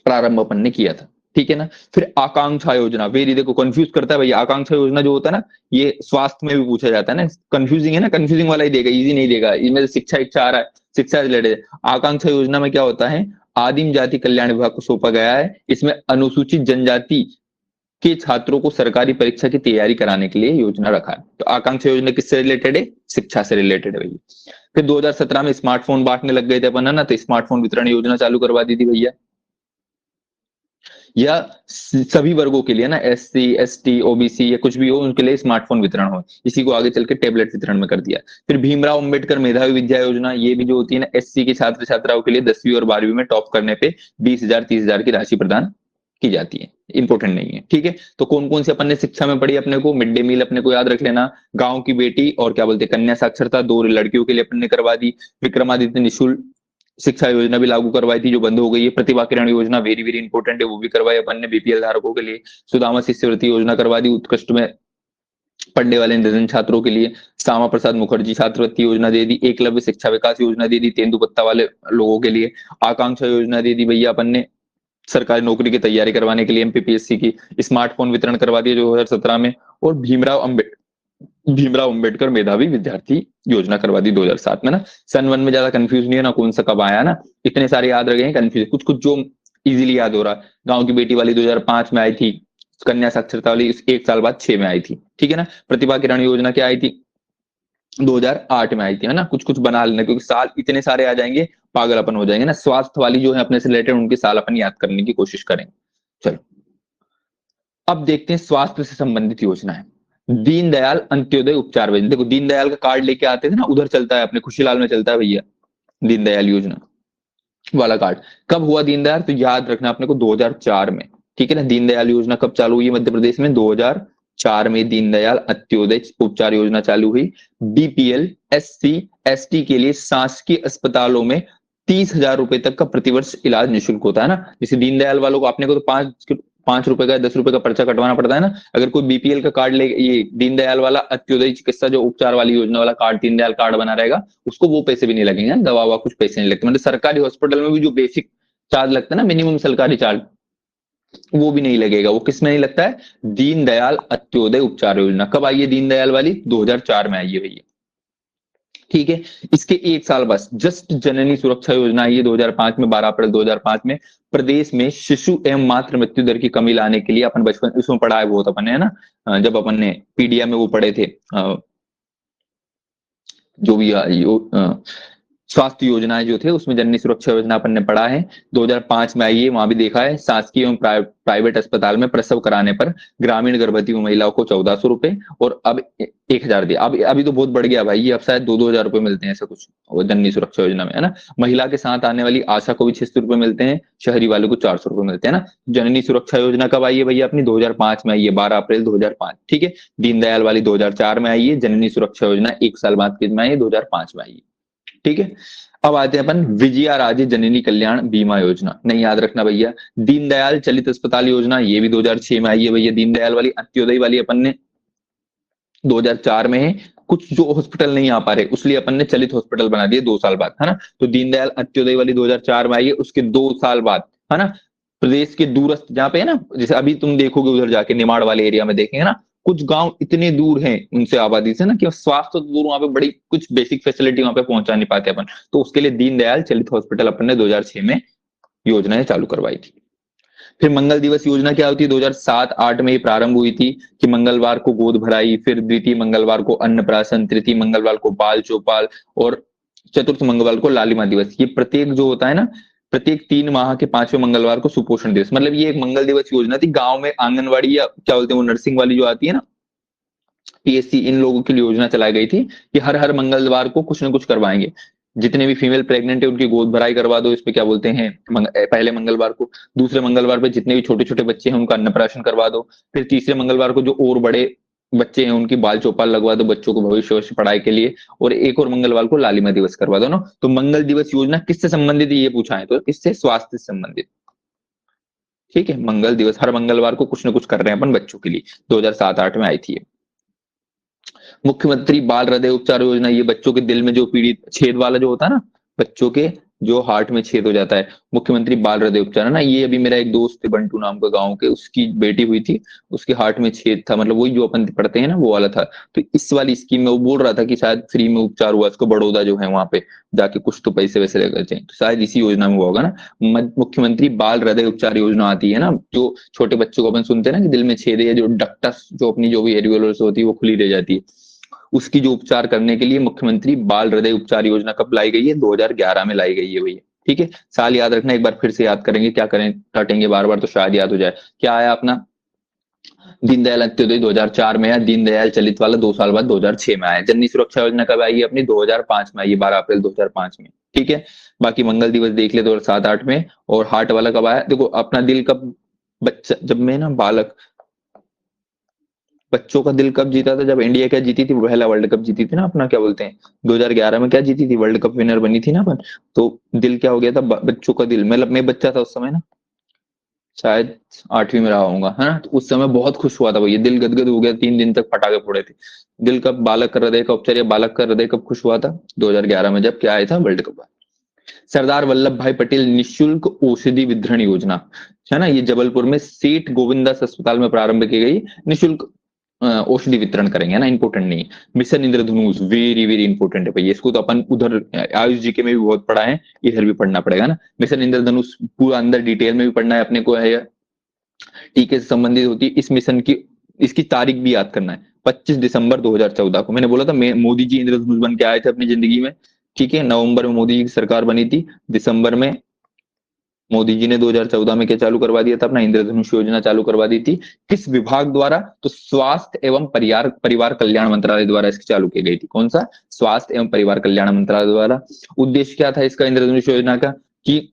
प्रारंभ अपन ने किया था, ठीक है ना। फिर आकांक्षा योजना, वेरी, देखो कंफ्यूज करता है भैया, आकांक्षा योजना जो होता है ना, ये स्वास्थ्य में भी पूछा जाता है ना, कंफ्यूजिंग है ना, कंफ्यूजिंग वाला ही देगा, इजी नहीं देगा, इसमें शिक्षा इच्छा आ रहा है, शिक्षा रिलेटेड। आकांक्षा योजना में क्या होता है, आदिम जाति कल्याण विभाग को सौंपा गया है। इसमें अनुसूचित जनजाति के छात्रों को सरकारी परीक्षा की तैयारी कराने के लिए योजना रखा है। तो आकांक्षा योजना किससे रिलेटेड है, शिक्षा से रिलेटेड है भैया। फिर 2017 में स्मार्टफोन बांटने लग गए थे अपन, है ना, तो स्मार्टफोन वितरण योजना चालू करवा दी थी भैया, या सभी वर्गों के लिए ना, SC ST OBC या कुछ भी हो, उनके लिए स्मार्टफोन वितरण हो। इसी को आगे चल के टेबलेट वितरण में कर दिया। फिर भीमराव अंबेडकर मेधावी विद्या योजना, ये भी जो होती है ना, SC के छात्र छात्राओं के लिए 10वीं और 12वीं में टॉप करने पे 20,000, 30,000 की राशि प्रदान की जाती है, इंपॉर्टेंट नहीं है, ठीक है। तो कौन कौन से अपन ने शिक्षा में पढ़ी, अपने को मिड डे मील अपने को याद रख लेना, गांव की बेटी और क्या बोलते कन्या साक्षरता 2 लड़कियों के लिए अपन ने करवा दी। विक्रमादित्य निःशुल्क शिक्षा योजना भी लागू करवाई थी, जो बंद हो गई है। प्रतिभा किरण योजना वेरी वेरी इंपॉर्टेंट है, वो भी करवाई अपन ने BPL धारकों के लिए। सुदामा शिष्यवृत्ति योजना करवा दी उत्कृष्ट में पढ़ने वाले निर्धन छात्रों के लिए। श्यामा प्रसाद मुखर्जी छात्रवृत्ति योजना दे दी। एकलव्य शिक्षा विकास योजना दे दी तेंदुपत्ता वाले लोगों के लिए। आकांक्षा योजना दे दी भैया अपन ने सरकारी नौकरी की तैयारी करवाने के लिए, MPPSC की। स्मार्टफोन वितरण करवा दिया 2017 में। और भीमराव अंबेडकर मेधावी विद्यार्थी योजना करवा दी 2007 में ना। सन 1 में ज्यादा कंफ्यूज नहीं है ना, कौन सा कब आया ना, इतने सारे याद रह गए, कंफ्यूज कुछ कुछ जो इजीली याद हो रहा। गांव की बेटी वाली 2005 में आई थी, कन्या साक्षरता वाली 1 साल बाद 6 में आई थी, ठीक है ना। प्रतिभा किरण योजना क्या आई थी, 2008 में आई थी, है ना। कुछ कुछ बना लेना, क्योंकि साल इतने सारे आ जाएंगे पागल हो जाएंगे ना। स्वास्थ्य वाली जो है अपने से रिलेटेड उनके साल अपन याद करने की कोशिश करेंगे। चलो अब देखते हैं स्वास्थ्य से संबंधित योजना है। दीनदयाल अंत्योदय उपचार योजना। देखो दीनदयाल का कार्ड लेके आते थे ना, उधर चलता है अपने खुशीलाल में चलता है भैया दीनदयाल योजना वाला कार्ड। कब हुआ दीनदयाल, तो याद रखना अपने को 2004 में। ठीक है ना। दीनदयाल योजना कब चालू हुई मध्य प्रदेश में, 2004 में दीनदयाल अंत्योदय उपचार योजना चालू हुई। बीपीएल, एससी, एसटी के लिए शासकीय अस्पतालों में 30,000 रुपए तक का प्रतिवर्ष इलाज निःशुल्क होता है ना। जैसे दीनदयाल वालों को अपने को तो 5 रुपए का 10 रुपए का पर्चा कटवाना पड़ता है ना। अगर कोई बीपीएल का कार्ड ले, ये दीनदयाल वाला अंत्योदय चिकित्सा जो उपचार वाली योजना वाला कार्ड दीनदयाल कार्ड बना रहेगा, उसको वो पैसे भी नहीं लगेंगे, दवा ववा कुछ पैसे नहीं लगते। मतलब सरकारी हॉस्पिटल में भी जो बेसिक चार्ज लगता है ना, मिनिमम सरकारी चार्ज, वो भी नहीं लगेगा। वो किस में नहीं लगता है, दीनदयाल अंत्योदय उपचार योजना। कब आई है दीनदयाल वाली, 2004 में आई है भैया। ठीक है। इसके एक साल बाद जस्ट जननी सुरक्षा योजना आई है 2005 में, 12 अप्रैल 2005 में। प्रदेश में शिशु एवं मातृ मृत्यु दर की कमी लाने के लिए, अपन बचपन इसमें पढ़ा है बहुत अपन ने, है ना, जब अपन ने पीडिया में वो पढ़े थे, जो भी स्वास्थ्य योजनाएं जो थे उसमें जननी सुरक्षा योजना अपन ने पढ़ा है। 2005 में आई है, वहां भी देखा है। शासकीय एवं प्राइवेट अस्पताल में प्रसव कराने पर ग्रामीण गर्भवती महिलाओं को 1400 रुपए, और अब 1,000 दिया। अब अभी तो बहुत बढ़ गया भाई, अब शायद 2,000 रुपए मिलते हैं ऐसा कुछ जननी सुरक्षा योजना में, है ना। महिला के साथ आने वाली आशा को भी 600 रुपए मिलते हैं, शहरी वालों को 400 रुपए मिलते हैं ना। जननी सुरक्षा योजना कब आई है भैया अपनी, 2005 में आई है, 12 अप्रैल 2005। ठीक है। दीनदयाल वाली 2004 में आई है, जननी सुरक्षा योजना 1 साल बाद कितना आई है, 2005 में आई है। ठीक है। अब आते हैं अपन विजया राजे जननी कल्याण बीमा योजना। नहीं याद रखना भैया। दीनदयाल चलित अस्पताल योजना, ये भी 2006 में आई है भैया। दीनदयाल वाली अंत्योदय वाली अपन ने 2004 में है। कुछ जो हॉस्पिटल नहीं आ पा रहे, उसलिए अपन ने चलित हॉस्पिटल बना दिए 2 साल बाद, है ना। तो दीनदयाल अंत्योदय वाली 2004 में आई है, उसके 2 साल बाद, है ना, प्रदेश के दूरस्थ जहाँ पे है ना, जैसे अभी तुम देखोगे उधर जाके निमाड़ वाले एरिया में देखेंगे ना, कुछ गांव इतने दूर हैं उनसे आबादी से ना, कि स्वास्थ्य तो दूर, वहां पे बड़ी कुछ बेसिक फैसिलिटी वहां पे पहुंचा नहीं पाते अपन। तो उसके लिए दीनदयाल चलित हॉस्पिटल अपन ने 2006 में योजनाएं चालू करवाई थी। फिर मंगल दिवस योजना क्या होती है, 2007-8 में ये प्रारंभ हुई थी, कि मंगलवार को गोद भराई, फिर द्वितीय मंगलवार को अन्नप्राशन, तृतीय मंगलवार को बाल चौपाल, और चतुर्थ मंगलवार को लालिमा दिवस। ये प्रत्येक जो होता है ना, प्रत्येक 3 माह के 5वें मंगलवार को सुपोषण दिवस। मतलब ये एक मंगल दिवस योजना थी। गांव में आंगनवाड़ी या क्या बोलते हैं वो नर्सिंग वाली जो आती है ना, पीएससी, इन लोगों के लिए योजना चलाई गई थी कि हर हर मंगलवार को कुछ ना कुछ करवाएंगे। जितने भी फीमेल प्रेग्नेंट है उनकी गोद भराई करवा दो, इसपे क्या बोलते हैं पहले मंगलवार को। दूसरे मंगलवार पे जितने भी छोटे छोटे बच्चे हैं उनका अन्नप्राशन करवा दो। फिर तीसरे मंगलवार को जो और बड़े बच्चे हैं उनकी बाल चौपाल लगवा दो, बच्चों को भविष्य पढ़ाई के लिए। और एक और मंगलवार को लालिमा दिवस करवा दो ना। तो मंगल दिवस योजना किससे संबंधित है ये पूछा है, तो किससे, स्वास्थ्य से संबंधित। ठीक है। मंगल दिवस हर मंगलवार को कुछ ना कुछ कर रहे हैं अपन बच्चों के लिए, 2007-8 में आई थी। मुख्यमंत्री बाल हृदय उपचार योजना, ये बच्चों के दिल में जो पीड़ित छेद वाला जो होता है ना, बच्चों के जो हार्ट में छेद हो जाता है, मुख्यमंत्री बाल हृदय उपचार, है ना। ये अभी मेरा एक दोस्त है बंटू नाम का, गांव के, उसकी बेटी हुई थी, उसके हार्ट में छेद था, मतलब वही जो अपन पढ़ते हैं ना वो वाला था। तो इस वाली स्कीम में वो बोल रहा था कि शायद फ्री में उपचार हुआ उसको, बड़ौदा जो है वहां पे जाके कुछ तो पैसे वैसे लगे थे, तो शायद इसी योजना में हुआ होगा ना। मुख्यमंत्री बाल हृदय उपचार योजना आती है ना, जो छोटे बच्चों को अपन सुनते हैं ना कि दिल में छेद है, जो डक्टस जो अपनी जो भी एरियोलस होती है वो खुली रह जाती है, उसकी जो उपचार करने के लिए मुख्यमंत्री बाल हृदय उपचार योजना कब लाई गई है, 2011 में लाई गई है भैया। ठीक है। साल याद रखना, एक बार फिर से याद करेंगे, क्या करें काटेंगे बार बार तो शायद याद हो जाए। क्या आया अपना, दीनदयाल अंत्योदय 2004 में आया, दीनदयाल चलित वाला 2 साल बाद 2006 में आया। जननी सुरक्षा योजना कब आई है अपनी, 2005 में आई है, 12 अप्रैल 2005 में। ठीक है। बाकी मंगल दिवस देख ले 2007-8 में। और हार्ट वाला कब आया, देखो अपना दिल कब, बच्चा जब मैं ना बालक, बच्चों का दिल कब जीता था, जब इंडिया क्या जीती थी, पहला वर्ल्ड कप जीती थी ना अपना, क्या बोलते हैं 2011 में क्या जीती थी, वर्ल्ड कप विनर बनी थी ना अपन। तो दिल क्या हो गया था, बच्चों का दिल, मतलब मैं बच्चा था उस समय ना, शायद 8वीं में रहा होऊंगा, है ना। तो उस समय बहुत खुश हुआ था भैया, दिल गदगद हो गया, 3 दिन तक पटाखे फोड़े थे। दिल कब, बालक का हृदय का उपचार या बालक का हृदय कब खुश हुआ था, 2011 में, जब क्या आया था वर्ल्ड कप। सरदार वल्लभ भाई पटेल निशुल्क औषधि वितरण योजना, है ना, ये जबलपुर में सेठ गोविंदास अस्पताल में प्रारंभ की गई। निशुल्क औषधि वितरण करेंगे, है ना, इंपोर्टेंट नहीं है। मिशन इंद्रधनुष वेरी वेरी इंपोर्टेंट है भाई, इसको तो अपन उधर आयुष जीके में भी बहुत पढ़ा है, इधर भी पढ़ना पड़ेगा ना। मिशन इंद्रधनुष पूरा अंदर डिटेल में भी पढ़ना है अपने को, है टीके से संबंधित होती है इस मिशन की, इसकी तारीख भी याद करना है। 25 दिसंबर 2014 को। मैंने बोला था मोदी जी इंद्रधनुष बन के आए थे अपनी जिंदगी में, ठीक है। नवंबर में मोदी जी की सरकार बनी थी, दिसंबर में मोदी जी ने 2014 में क्या चालू करवा दिया था, अपना इंद्रधनुष योजना चालू करवा दी थी। किस विभाग द्वारा? तो स्वास्थ्य एवं परिवार परिवार कल्याण मंत्रालय द्वारा इसकी चालू की गई थी। कौन सा? स्वास्थ्य एवं परिवार कल्याण मंत्रालय द्वारा। उद्देश्य क्या था इसका, इंद्रधनुष योजना का, कि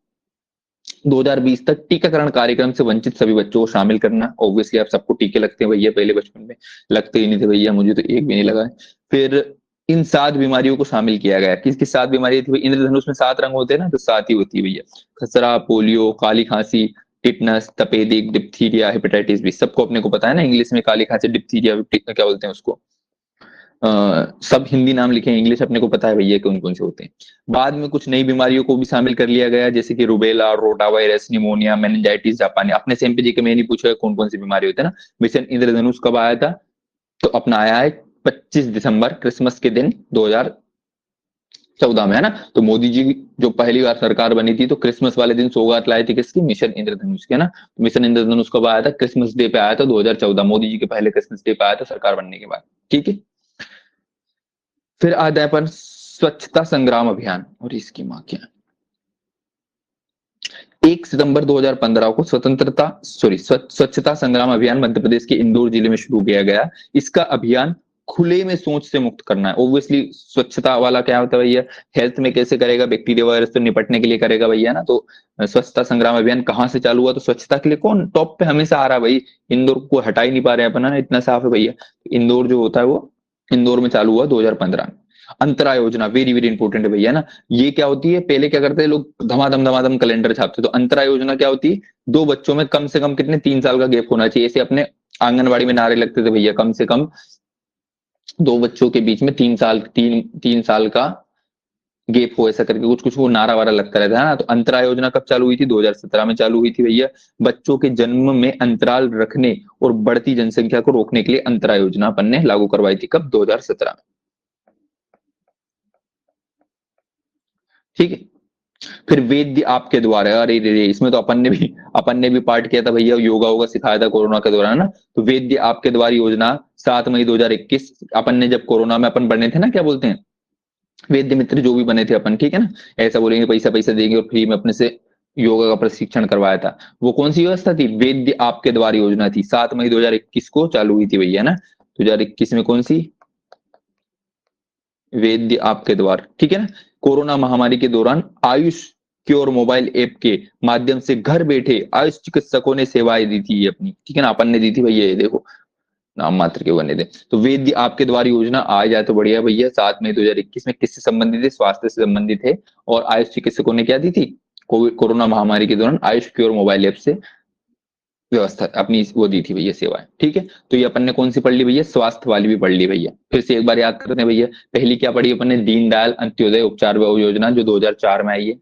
2020 तक टीकाकरण कार्यक्रम से वंचित सभी बच्चों को शामिल करना। ऑब्वियसली आप सबको टीके लगते हैं भैया, पहले बचपन में लगते ही नहीं थे भैया, मुझे तो एक भी नहीं लगा है। फिर इन 7 बीमारियों को शामिल किया गया। किस किस 7 बीमारियां थी? इंद्रधनुष में 7 रंग होते हैं ना, तो 7 ही होती है भैया। खसरा, पोलियो, काली खांसी, टिटनस, तपेदिक, डिप्थीरिया, हेपेटाइटिस बी। सबको अपने को पता है ना, इंग्लिश में काली खांसी, डिप्थीरिया क्या बोलते हैं उसको। सब हिंदी नाम लिखे हैं, इंग्लिश अपने को पता है भैया कौन कौन से होते हैं। बाद में कुछ नई बीमारियों को भी शामिल कर लिया गया, जैसे कि rubella, rota virus, pneumonia, meningitis, जापानी। अपने से एमपी जी के में नहीं पूछा है कौन कौन सी बीमारी होती है ना। मिशन इंद्रधनुष कब आया था? तो अपना आया है 25 दिसंबर, क्रिसमस के दिन 2014 में, है ना। तो मोदी जी जो पहली बार सरकार बनी थी, तो क्रिसमस वाले दिन सौगात लाई थी किसकी? मिशन इंद्रधनुष की, है ना। तो मिशन इंद्रधनुष कब आया था? क्रिसमस डे पे आया था 2014। मोदी जी के पहले क्रिसमस डे पे आया था सरकार बनने के बाद, ठीक है। फिर आता है अपन स्वच्छता संग्राम अभियान, और इसकी मां क्या। 1 सितंबर 2015 को स्वच्छता संग्राम अभियान मध्य प्रदेश के इंदौर जिले में शुरू किया गया। इसका अभियान खुले में शौच से मुक्त करना है। ऑब्वियसली स्वच्छता वाला क्या होता है भैया, हेल्थ में कैसे करेगा, बैक्टीरिया वायरस से निपटने के लिए करेगा भैया ना। तो स्वच्छता संग्राम अभियान कहाँ से चालू हुआ? तो स्वच्छता के लिए कौन टॉप पे हमेशा आ रहा है भाई, इंदौर को हटा ही नहीं पा रहे हैं अपन, है ना, इतना साफ है भैया। इंदौर जो होता है वो इंदौर में चालू हुआ 2015 में। अंतरा योजना वेरी वेरी इंपॉर्टेंट है भैया ना। ये क्या होती है, पहले क्या करते हैं लोग, धमाधम कैलेंडर छापते। तो अंतरा योजना क्या होती है, 2 बच्चों में कम से कम कितने 3 साल का गैप होना चाहिए। ऐसे अपने आंगनबाड़ी में नारे लगते थे भैया, कम से कम 2 बच्चों के बीच में 3 साल का गेप हो, ऐसा करके कुछ कुछ वो नारा वारा लगता रहता है ना। तो अंतरा योजना कब चालू हुई थी? 2017 में चालू हुई थी भैया। बच्चों के जन्म में अंतराल रखने और बढ़ती जनसंख्या को रोकने के लिए अंतरा योजना अपन ने लागू करवाई थी। कब? 2017 में, ठीक है। फिर वेद्य आपके द्वारा, अरे रे इसमें तो अपन ने भी पार्ट किया था भैया, योगा वोगा सिखाया था कोरोना के दौरान ना। तो वेद्य आपके द्वारा योजना 7 मई 2021, अपन ने जब कोरोना में अपन बने थे ना, क्या बोलते हैं, वेद्य मित्र जो भी बने थे अपन, ठीक है ना, ऐसा बोलेंगे पैसा पैसा देंगे और फ्री में अपने से योगा का प्रशिक्षण करवाया था। वो कौन सी व्यवस्था थी? वेद्य आपके द्वार योजना थी, 7 मई 2021 को चालू हुई थी भैया ना। 2021 में कौन सी? वेद्य आपके द्वार, ठीक है ना। कोरोना महामारी के दौरान आयुष क्योर मोबाइल ऐप के माध्यम से घर बैठे आयुष चिकित्सकों ने सेवाएं दी थी ये अपनी, ठीक है ना, अपन ने दी थी भैया, ये देखो नाम मात्र के बने थे। तो वेद्य आपके द्वार योजना आ जाए तो बढ़िया भैया। 7 मई 2021 में किससे संबंधित है? स्वास्थ्य से संबंधित है। और आयुष चिकित्सकों ने क्या दी थी? कोविड कोरोना महामारी के दौरान आयुष क्योर मोबाइल ऐप से व्यवस्था अपनी वो दी थी भैया सेवाएं, ठीक है। तो ये अपन ने कौन सी पढ़ ली भैया? स्वास्थ्य वाली भी पढ़ ली भैया। फिर से एक बार याद करते हैं भैया, पहली क्या पढ़ी अपन ने? दीनदयाल अंत्योदय उपचार योजना जो 2004 में आई है,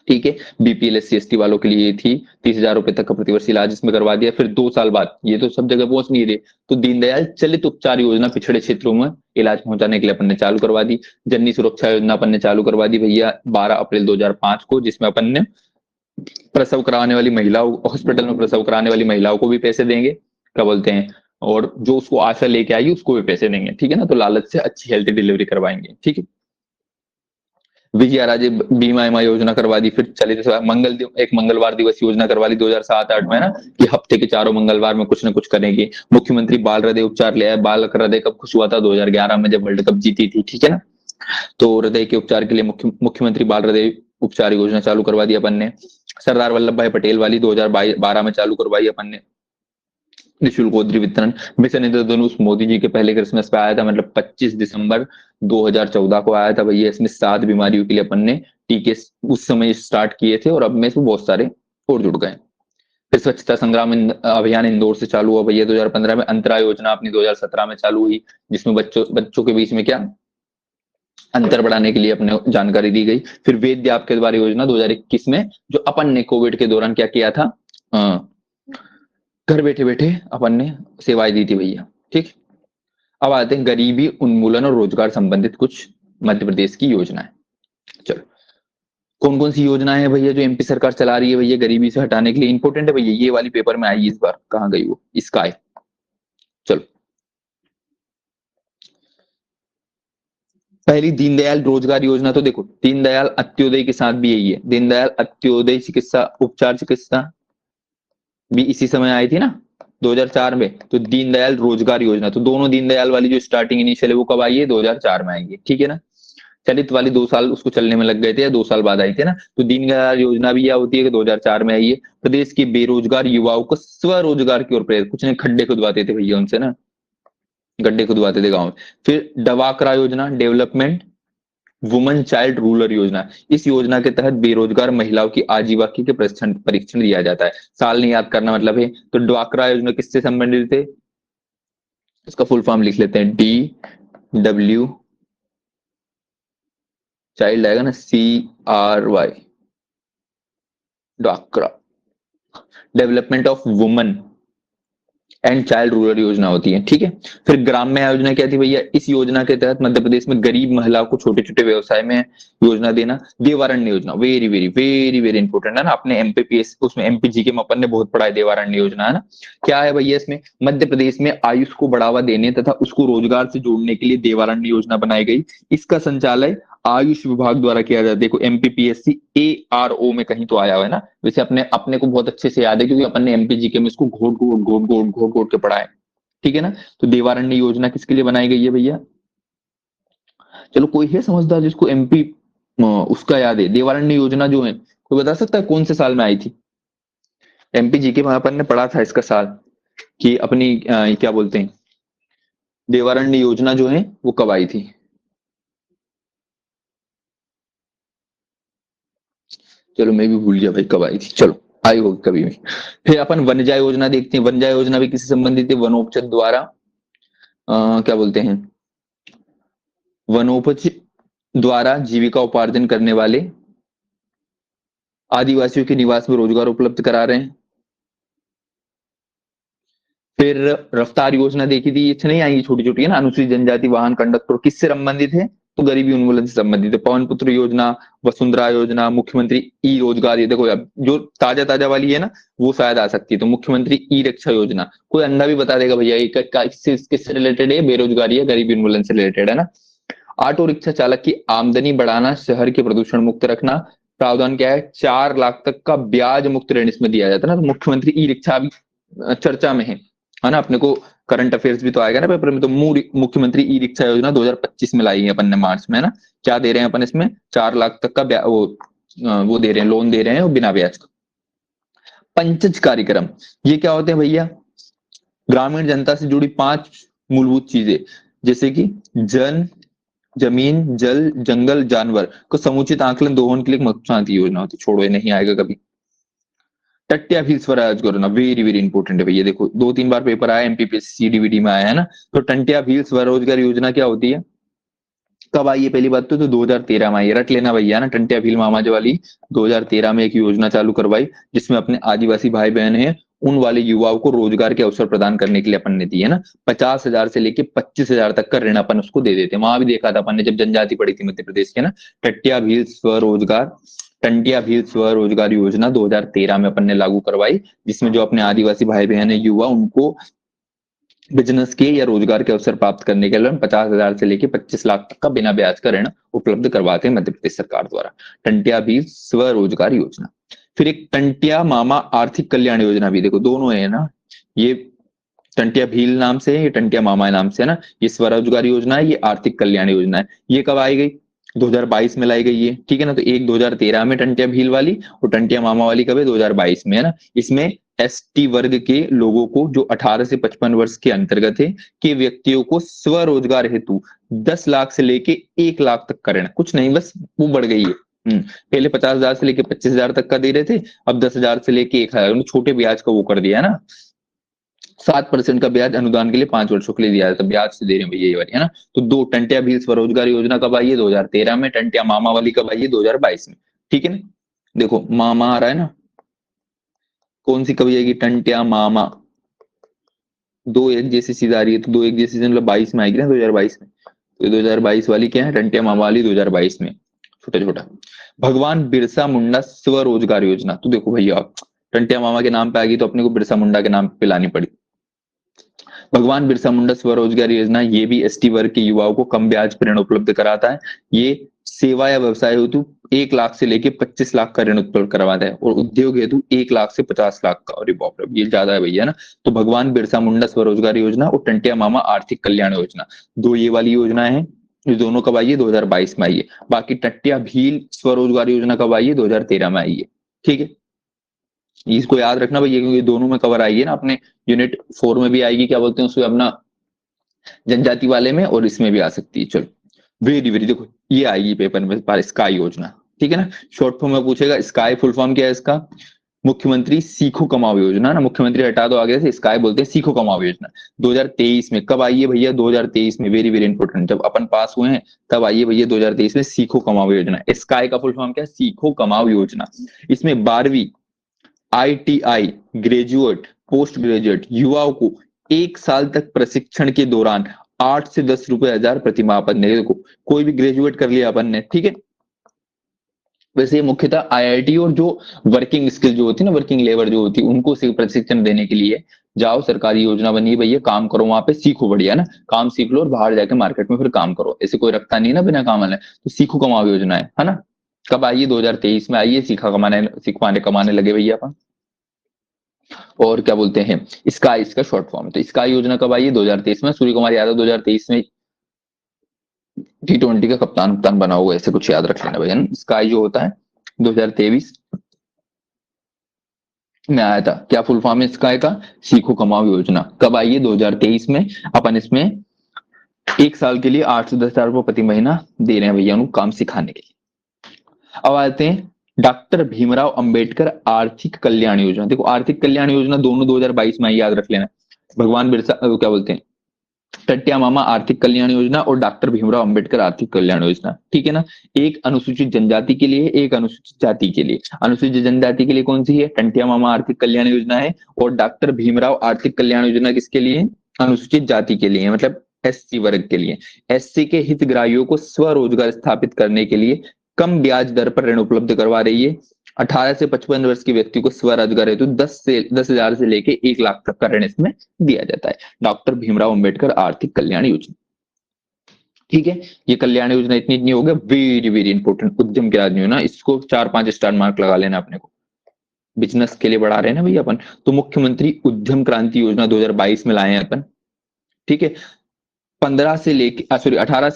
ठीक है। बीपीएल एससी एसटी वालों के लिए थी, 30,000 रुपए तक का प्रतिवर्ष इलाज इसमें करवा दिया। फिर 2 साल बाद, ये तो सब जगह पहुंच नहीं रहे, तो दीनदयाल चलित उपचार योजना पिछड़े क्षेत्रों में इलाज पहुंचाने के लिए अपन ने चालू करवा दी। जननी सुरक्षा योजना अपन ने चालू करवा दी भैया 12 अप्रैल 2005 को, जिसमें अपन ने प्रसव कराने वाली महिलाओं, हॉस्पिटल में प्रसव कराने वाली महिलाओं को भी पैसे देंगे, क्या बोलते हैं, और जो उसको आशा लेके आएगी उसको भी पैसे देंगे, ठीक है ना। तो लालच से अच्छी हेल्थ डिलीवरी करवाएंगे, ठीक है। विजया राजे बीमा एमा योजना करवा दी। फिर चलित एक मंगलवार दिवस योजना करवा ली 2007-8 में ना, कि हफ्ते के 4 मंगलवार में कुछ ना कुछ करेंगे। मुख्यमंत्री बाल हृदय उपचार ले आए। बाल हृदय कब खुश हुआ था? 2011 में जब वर्ल्ड कप जीती थी, ठीक है ना। तो हृदय के उपचार के लिए मुख्यमंत्री बाल हृदय उपचार योजना चालू करवा दी अपन ने। सरदार वल्लभ भाई पटेल वाली 2012 में चालू करवाई अपन ने, निःशुल्क गोदरी वितरण। मिशन इंद्रधनुष मोदी जी के पहले क्रिसमस पे आया था, मतलब 25 दिसंबर 2014 को आया था भैया। इसमें 7 बीमारियों के लिए अपन ने टीके उस समय स्टार्ट किए थे, और अब में से बहुत सारे और जुड़ गए। फिर स्वच्छता संग्राम अभियान इंदौर से चालू हुआ भैया 2015 में। अंतरा योजना अपनी 2017 में चालू हुई, जिसमें बच्चों के बीच में क्या अंतर बढ़ाने के लिए अपने जानकारी दी गई। फिर वेद्य आपके द्वारा योजना 2021 में, जो अपन ने कोविड के दौरान क्या किया था, घर बैठे बैठे अपन ने सेवाएं दी थी भैया, ठीक। अब आते हैं गरीबी उन्मूलन और रोजगार संबंधित कुछ मध्य प्रदेश की योजनाएं। चलो, कौन कौन सी योजनाएं हैं भैया जो एमपी सरकार चला रही है भैया गरीबी से हटाने के लिए? इंपॉर्टेंट है भैया, ये वाली पेपर में आई इस बार, कहाँ गई वो, इसका है। चलो, पहली दीनदयाल रोजगार योजना, तो देखो दीनदयाल अंत्योदय के साथ भी यही है, दीनदयाल अंत्योदय चिकित्सा उपचार चिकित्सा भी इसी समय आई थी ना 2004 में। तो दीनदयाल रोजगार योजना, तो दोनों दीनदयाल वाली जो स्टार्टिंग इनिशियल है वो कब आई है, 2004 में आएगी, ठीक है ना। चलित वाली 2 साल उसको चलने में लग गए थे, या 2 साल बाद आई थी ना। तो दीनदयाल योजना भी यह होती है कि 2004 में आई है। प्रदेश के बेरोजगार युवाओं को स्वरोजगार की ओर प्रेरित, कुछ नहीं खड्डे खुदवाते थे भैया उनसे ना, गड्ढे खुदवाते थे गाँव में। फिर डवाकरा योजना, डेवलपमेंट वुमन चाइल्ड रूरल योजना, इस योजना के तहत बेरोजगार महिलाओं की आजीविका के परीक्षण परीक्षण दिया जाता है। साल नहीं याद करना मतलब है। तो ड्वाक्रा योजना किससे संबंधित थे, इसका फुल फॉर्म लिख लेते हैं, DW, चाइल्ड आएगा ना CRY, ड्वाक्रा, development of woman and child rural योजना होती है, ठीक है। फिर ग्राम्य योजना क्या थी भैया, इस योजना के तहत मध्य प्रदेश में गरीब महिलाओं को छोटे छोटे व्यवसाय में योजना देना। देवारण्य योजना, very very very very important है ना, अपने MPPS उसमें MPG के अपन ने बहुत पढ़ा है देवारण्य योजना, है ना। क्या है भैया इसमें, मध्य प्रदेश में आयुष को बढ़ावा देने तथा उसको रोजगार से जोड़ने के लिए देवारण्य योजना बनाई गई। इसका संचालन आयुष विभाग द्वारा किया जाता है। देखो MPPSC ARO में कहीं तो आया हुआ है ना, वैसे अपने अपने को बहुत अच्छे से याद है क्योंकि अपन ने MPG के में इसको घोट घोट घोट घोट घोट घोट के पढ़ा है, ठीक है ना। तो देवारण्य योजना किसके लिए बनाई गई है भैया, चलो कोई है समझदार जिसको MP उसका याद है, देवारण्य योजना जो है कोई बता सकता है कौन से साल में आई थी। MPG के वहां अपन ने पढ़ा था इसका साल, कि अपनी क्या बोलते हैं, देवारण्य योजना जो है वो कब आई थी। चलो मैं भी भूल गया भाई कब आई थी, चलो आई होगी कभी भी। फिर अपन वनजा योजना देखते हैं, वनजा योजना भी किससे संबंधित है, वनोपज द्वारा क्या बोलते हैं, वनोपज द्वारा जीविका उपार्जन करने वाले आदिवासियों के निवास में रोजगार उपलब्ध करा रहे हैं। फिर रफ्तार योजना देखी थी, ये नहीं आई छोटी छोटी है ना, अनुसूचित जनजाति वाहन कंडक्टर किससे संबंधित है, तो गरीबी उन्मूलन से संबंधित है। पवन पुत्र योजना, वसुंधरा योजना, मुख्यमंत्री ई रोजगार, ये देखो अब जो ताजा ताजा वाली है ना वो शायद आ सकती है। तो मुख्यमंत्री ई रिक्शा योजना, कोई अंधा भी बता देगा भैया ये किससे रिलेटेड है, बेरोजगारी या गरीबी उन्मूलन से रिलेटेड है ना। ऑटो रिक्शा चालक की आमदनी बढ़ाना, शहर के प्रदूषण मुक्त रखना। प्रावधान क्या है, 4 लाख तक का ब्याज मुक्त ऋण इसमें दिया जाता है ना। तो मुख्यमंत्री ई रिक्शा भी चर्चा में है ना। अपने को करंट अफेयर्स भी तो आएगा ना पेपर में। तो मुख्यमंत्री ई रिक्शा योजना 2025 में लाई है अपन ने मार्च में, है ना। क्या दे रहे हैं अपन इसमें, 4 लाख तक का वो दे रहे हैं, लोन दे रहे हैं बिना ब्याज का। पंचज कार्यक्रम, ये क्या होते हैं भैया, ग्रामीण जनता से जुड़ी 5 मूलभूत चीजें, जैसे कि जमीन, जल, जंगल, जानवर को समुचित आकलन दोहन के लिए महत्वपूर्ण योजना होती है। छोड़ो ये नहीं आएगा कभी। टट्टिया भी स्वराज करना, वेरी वेरी इंपॉर्टेंट है भैया, देखो 2-3 बार पेपर आया, MPPSC CDVD में आया है ना। तो टंटिया भील स्वरोजगार योजना क्या होती है, कब आई है, पहली बात तो 2013 में आई है, रट लेना भैया ना, टंटिया भील मामा जो वाली 2013 में एक योजना चालू करवाई, जिसमें अपने आदिवासी भाई बहन हैं उन वाले युवाओं को रोजगार के अवसर प्रदान करने के लिए अपन ने दी है ना। 50,000 से लेके 25,000 तक का ऋण अपन उसको दे देते हैं। वहां भी देखा था अपन ने जब जनजाति पड़ी थी मध्य प्रदेश के ना। टट्टिया भील स्वरोजगार, टंटिया भील स्वरोजगार योजना 2013 में अपन ने लागू करवाई, जिसमें जो अपने आदिवासी भाई बहन है युवा, उनको बिजनेस के या रोजगार के अवसर प्राप्त करने के लिए 50,000 से लेकर 25 लाख तक का बिना ब्याज का ऋण उपलब्ध करवाते हैं मध्य प्रदेश सरकार द्वारा। टंटिया भी स्वरोजगार योजना। फिर एक टंटिया मामा आर्थिक कल्याण योजना भी, देखो दोनों है ना, ये टंटिया भील नाम से है, ये टंटिया मामा नाम से है ना। ये स्वरोजगार योजना है, ये आर्थिक कल्याण योजना है। ये कब आई गई, 2022 में लाई गई है, ठीक है ना। तो एक 2013 में टंटिया भील वाली, और टंटिया मामा वाली कब है, 2022 में, है ना। इसमें ST वर्ग के लोगों को, जो 18 से 55 वर्ष के अंतर्गत है, के व्यक्तियों को स्वरोजगार हेतु 10 लाख से लेके 1 लाख तक का ऋण, कुछ नहीं बस वो बढ़ गई है। पहले 50,000 से लेके 25,000 तक का दे रहे थे, अब 10,000 से लेके 1,000, छोटे ब्याज का वो कर दिया है ना। 7% का ब्याज अनुदान के लिए 5 वर्षों के लिए दिया जाता है, ब्याज से दे रहे हैं भैया ये वाली, है ना। तो दो टंटिया भील स्वरोजगार योजना कब आई है, 2013 में। टंटिया मामा वाली कब आई है, 2022 में, ठीक है ना। देखो मामा आ रहा है ना, कौन सी कभी आएगी, टंटिया मामा, दो एक जैसी चीज आ रही है, तो दो एक जैसी चीज मतलब 22 में आएगी ना, 2022 में। तो 2022 वाली क्या है, टंटिया मामा वाली 2022 में, छोटा छोटा। भगवान बिरसा मुंडा स्वरोजगार योजना, तो देखो भैया टंटिया मामा के नाम पे आ गई, तो अपने को बिरसा मुंडा के नाम पे लानी पड़ी। भगवान बिरसा मुंडा स्वरोजगार योजना, ये भी एसटी वर्ग के युवाओं को कम ब्याज पर ऋण उपलब्ध कराता है। ये सेवा या व्यवसाय हेतु 1 लाख से लेके 25 लाख का ऋण उपलब्ध करवाता है और उद्योग हेतु 1 लाख से 50 लाख का। अरे बाप रे, ये ज्यादा है भैया ना। तो भगवान बिरसा मुंडा स्वरोजगार योजना और टंटिया मामा आर्थिक कल्याण योजना, दो ये वाली योजनाएं हैं। ये दोनों कब आई है? 2022 में आई है। बाकी टट्टिया भील स्वरोजगार योजना कब आई है? 2013 में आई है। ठीक है, इसको याद रखना भैया, क्योंकि दोनों में कवर आएगी ना, अपने यूनिट 4 में भी आएगी, क्या बोलते हैं उसमें, अपना जनजाति वाले में, और इसमें भी आ सकती है। चलो, वेरी वेरी, देखो ये आएगी पेपर में पर स्काई योजना, ठीक है ना। शॉर्ट फॉर्म में पूछेगा, स्काई फुल फॉर्म क्या है इसका? मुख्यमंत्री सीखो कमाओ योजना ना, मुख्यमंत्री हटा दो आगे से, स्काई बोलते हैं सीखो कमाओ योजना। 2023 में कब आई है भैया? 2023 में, वेरी वेरी इंपॉर्टेंट, जब अपन पास हुए हैं तब आई है भैया 2023 में सीखो कमाओ योजना। स्काई का फुल फॉर्म क्या है? सीखो कमाओ योजना। इसमें 12वीं आईटीआई, ग्रेजुएट, पोस्ट ग्रेजुएट युवाओं को 1 साल तक प्रशिक्षण के दौरान 8 से 10 रुपए हजार प्रतिमाह अपन ने, देखो कोई भी ग्रेजुएट कर लिया अपन ने, ठीक है। वैसे ये मुख्यतः आईआईटी और जो वर्किंग स्किल जो होती है ना, वर्किंग लेबर जो होती है, उनको प्रशिक्षण देने के लिए जाओ, सरकारी योजना बनी है भैया, काम करो, वहां पे सीखो, बढ़िया ना, काम सीख लो और बाहर जाके मार्केट में फिर काम करो। ऐसे कोई रखता नहीं ना बिना काम वाले, तो सीखो कमाओ योजना है ना। कब आई है? 2023 में आई है। सीखवाने कमाने लगे भैया अपन। और क्या बोलते हैं, स्काई, इसका शॉर्ट फॉर्म। तो स्काई योजना कब आई है? 2023 में। सूर्य कुमार यादव 2023 में T20 का कप्तान बना हुआ, ऐसे कुछ याद रख लेना भैया। स्काई जो होता है 2023 में आया था। क्या फुल फॉर्म है स्काई का? सीखो कमाओ योजना। कब आई है? 2023 में। अपन इसमें 1 साल के लिए 8 से 10 हजार रुपये प्रति महीना दे रहे हैं भैया उनको काम सिखाने के लिए। अब आते हैं डॉक्टर भीमराव अंबेडकर आर्थिक कल्याण योजना। देखो आर्थिक कल्याण योजना दोनों 2022 में, याद रख लेना। भगवान बिरसा, क्या बोलते हैं, टट्टिया मामा आर्थिक कल्याण योजना और डॉक्टर भीमराव अंबेडकर आर्थिक कल्याण योजना, ठीक है ना। एक अनुसूचित जनजाति के लिए, एक अनुसूचित जाति के लिए। अनुसूचित जनजाति के लिए कौन सी है? टंटिया मामा आर्थिक कल्याण योजना है। और डॉक्टर भीमराव आर्थिक कल्याण योजना किसके लिए? अनुसूचित जाति के लिए, मतलब एससी वर्ग के लिए। एससी के हितग्राहियों को स्वरोजगार स्थापित करने के लिए कम ब्याज दर पर ऋण उपलब्ध करवा रही है। 18 से 55 वर्ष के व्यक्ति को स्वरोजगार हेतु 10 हजार से लेके 1 लाख तक का ऋण इसमें दिया जाता है। डॉक्टर भीमराव अंबेडकर आर्थिक कल्याण योजना, ठीक है। ये कल्याण योजना इतनी हो गया, वेरी वेरी इंपॉर्टेंट। उद्यम के आदमी हो ना, इसको 4-5 स्टार मार्क लगा लेना अपने को, बिजनेस के लिए बढ़ा रहे हैं ना भैया अपन। तो मुख्यमंत्री उद्यम क्रांति योजना 2022 में लाए हैं अपन, ठीक है। 18 से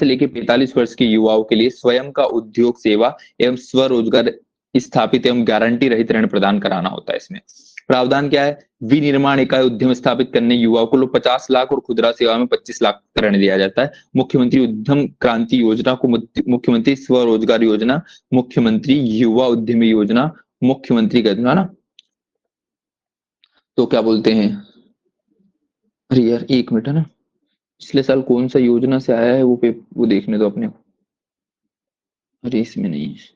लेके 45 वर्ष के युवाओं के लिए स्वयं का उद्योग, सेवा एवं स्वरोजगार स्थापित एवं गारंटी रहित ऋण प्रदान कराना होता है। इसमें प्रावधान क्या है? विनिर्माण इकाई उद्यम स्थापित करने युवाओं को 50 लाख और खुदरा सेवा में 25 लाख का ऋण दिया जाता है। मुख्यमंत्री उद्यम क्रांति योजना को मुख्यमंत्री स्वरोजगार योजना, मुख्यमंत्री युवा उद्यमी योजना, मुख्यमंत्री का ना, तो क्या बोलते हैं, अरे यार 1 मिनट है ना, पिछले साल कौन सा योजना से आया है वो देखने दो अपने को। अरे इसमें नहीं है।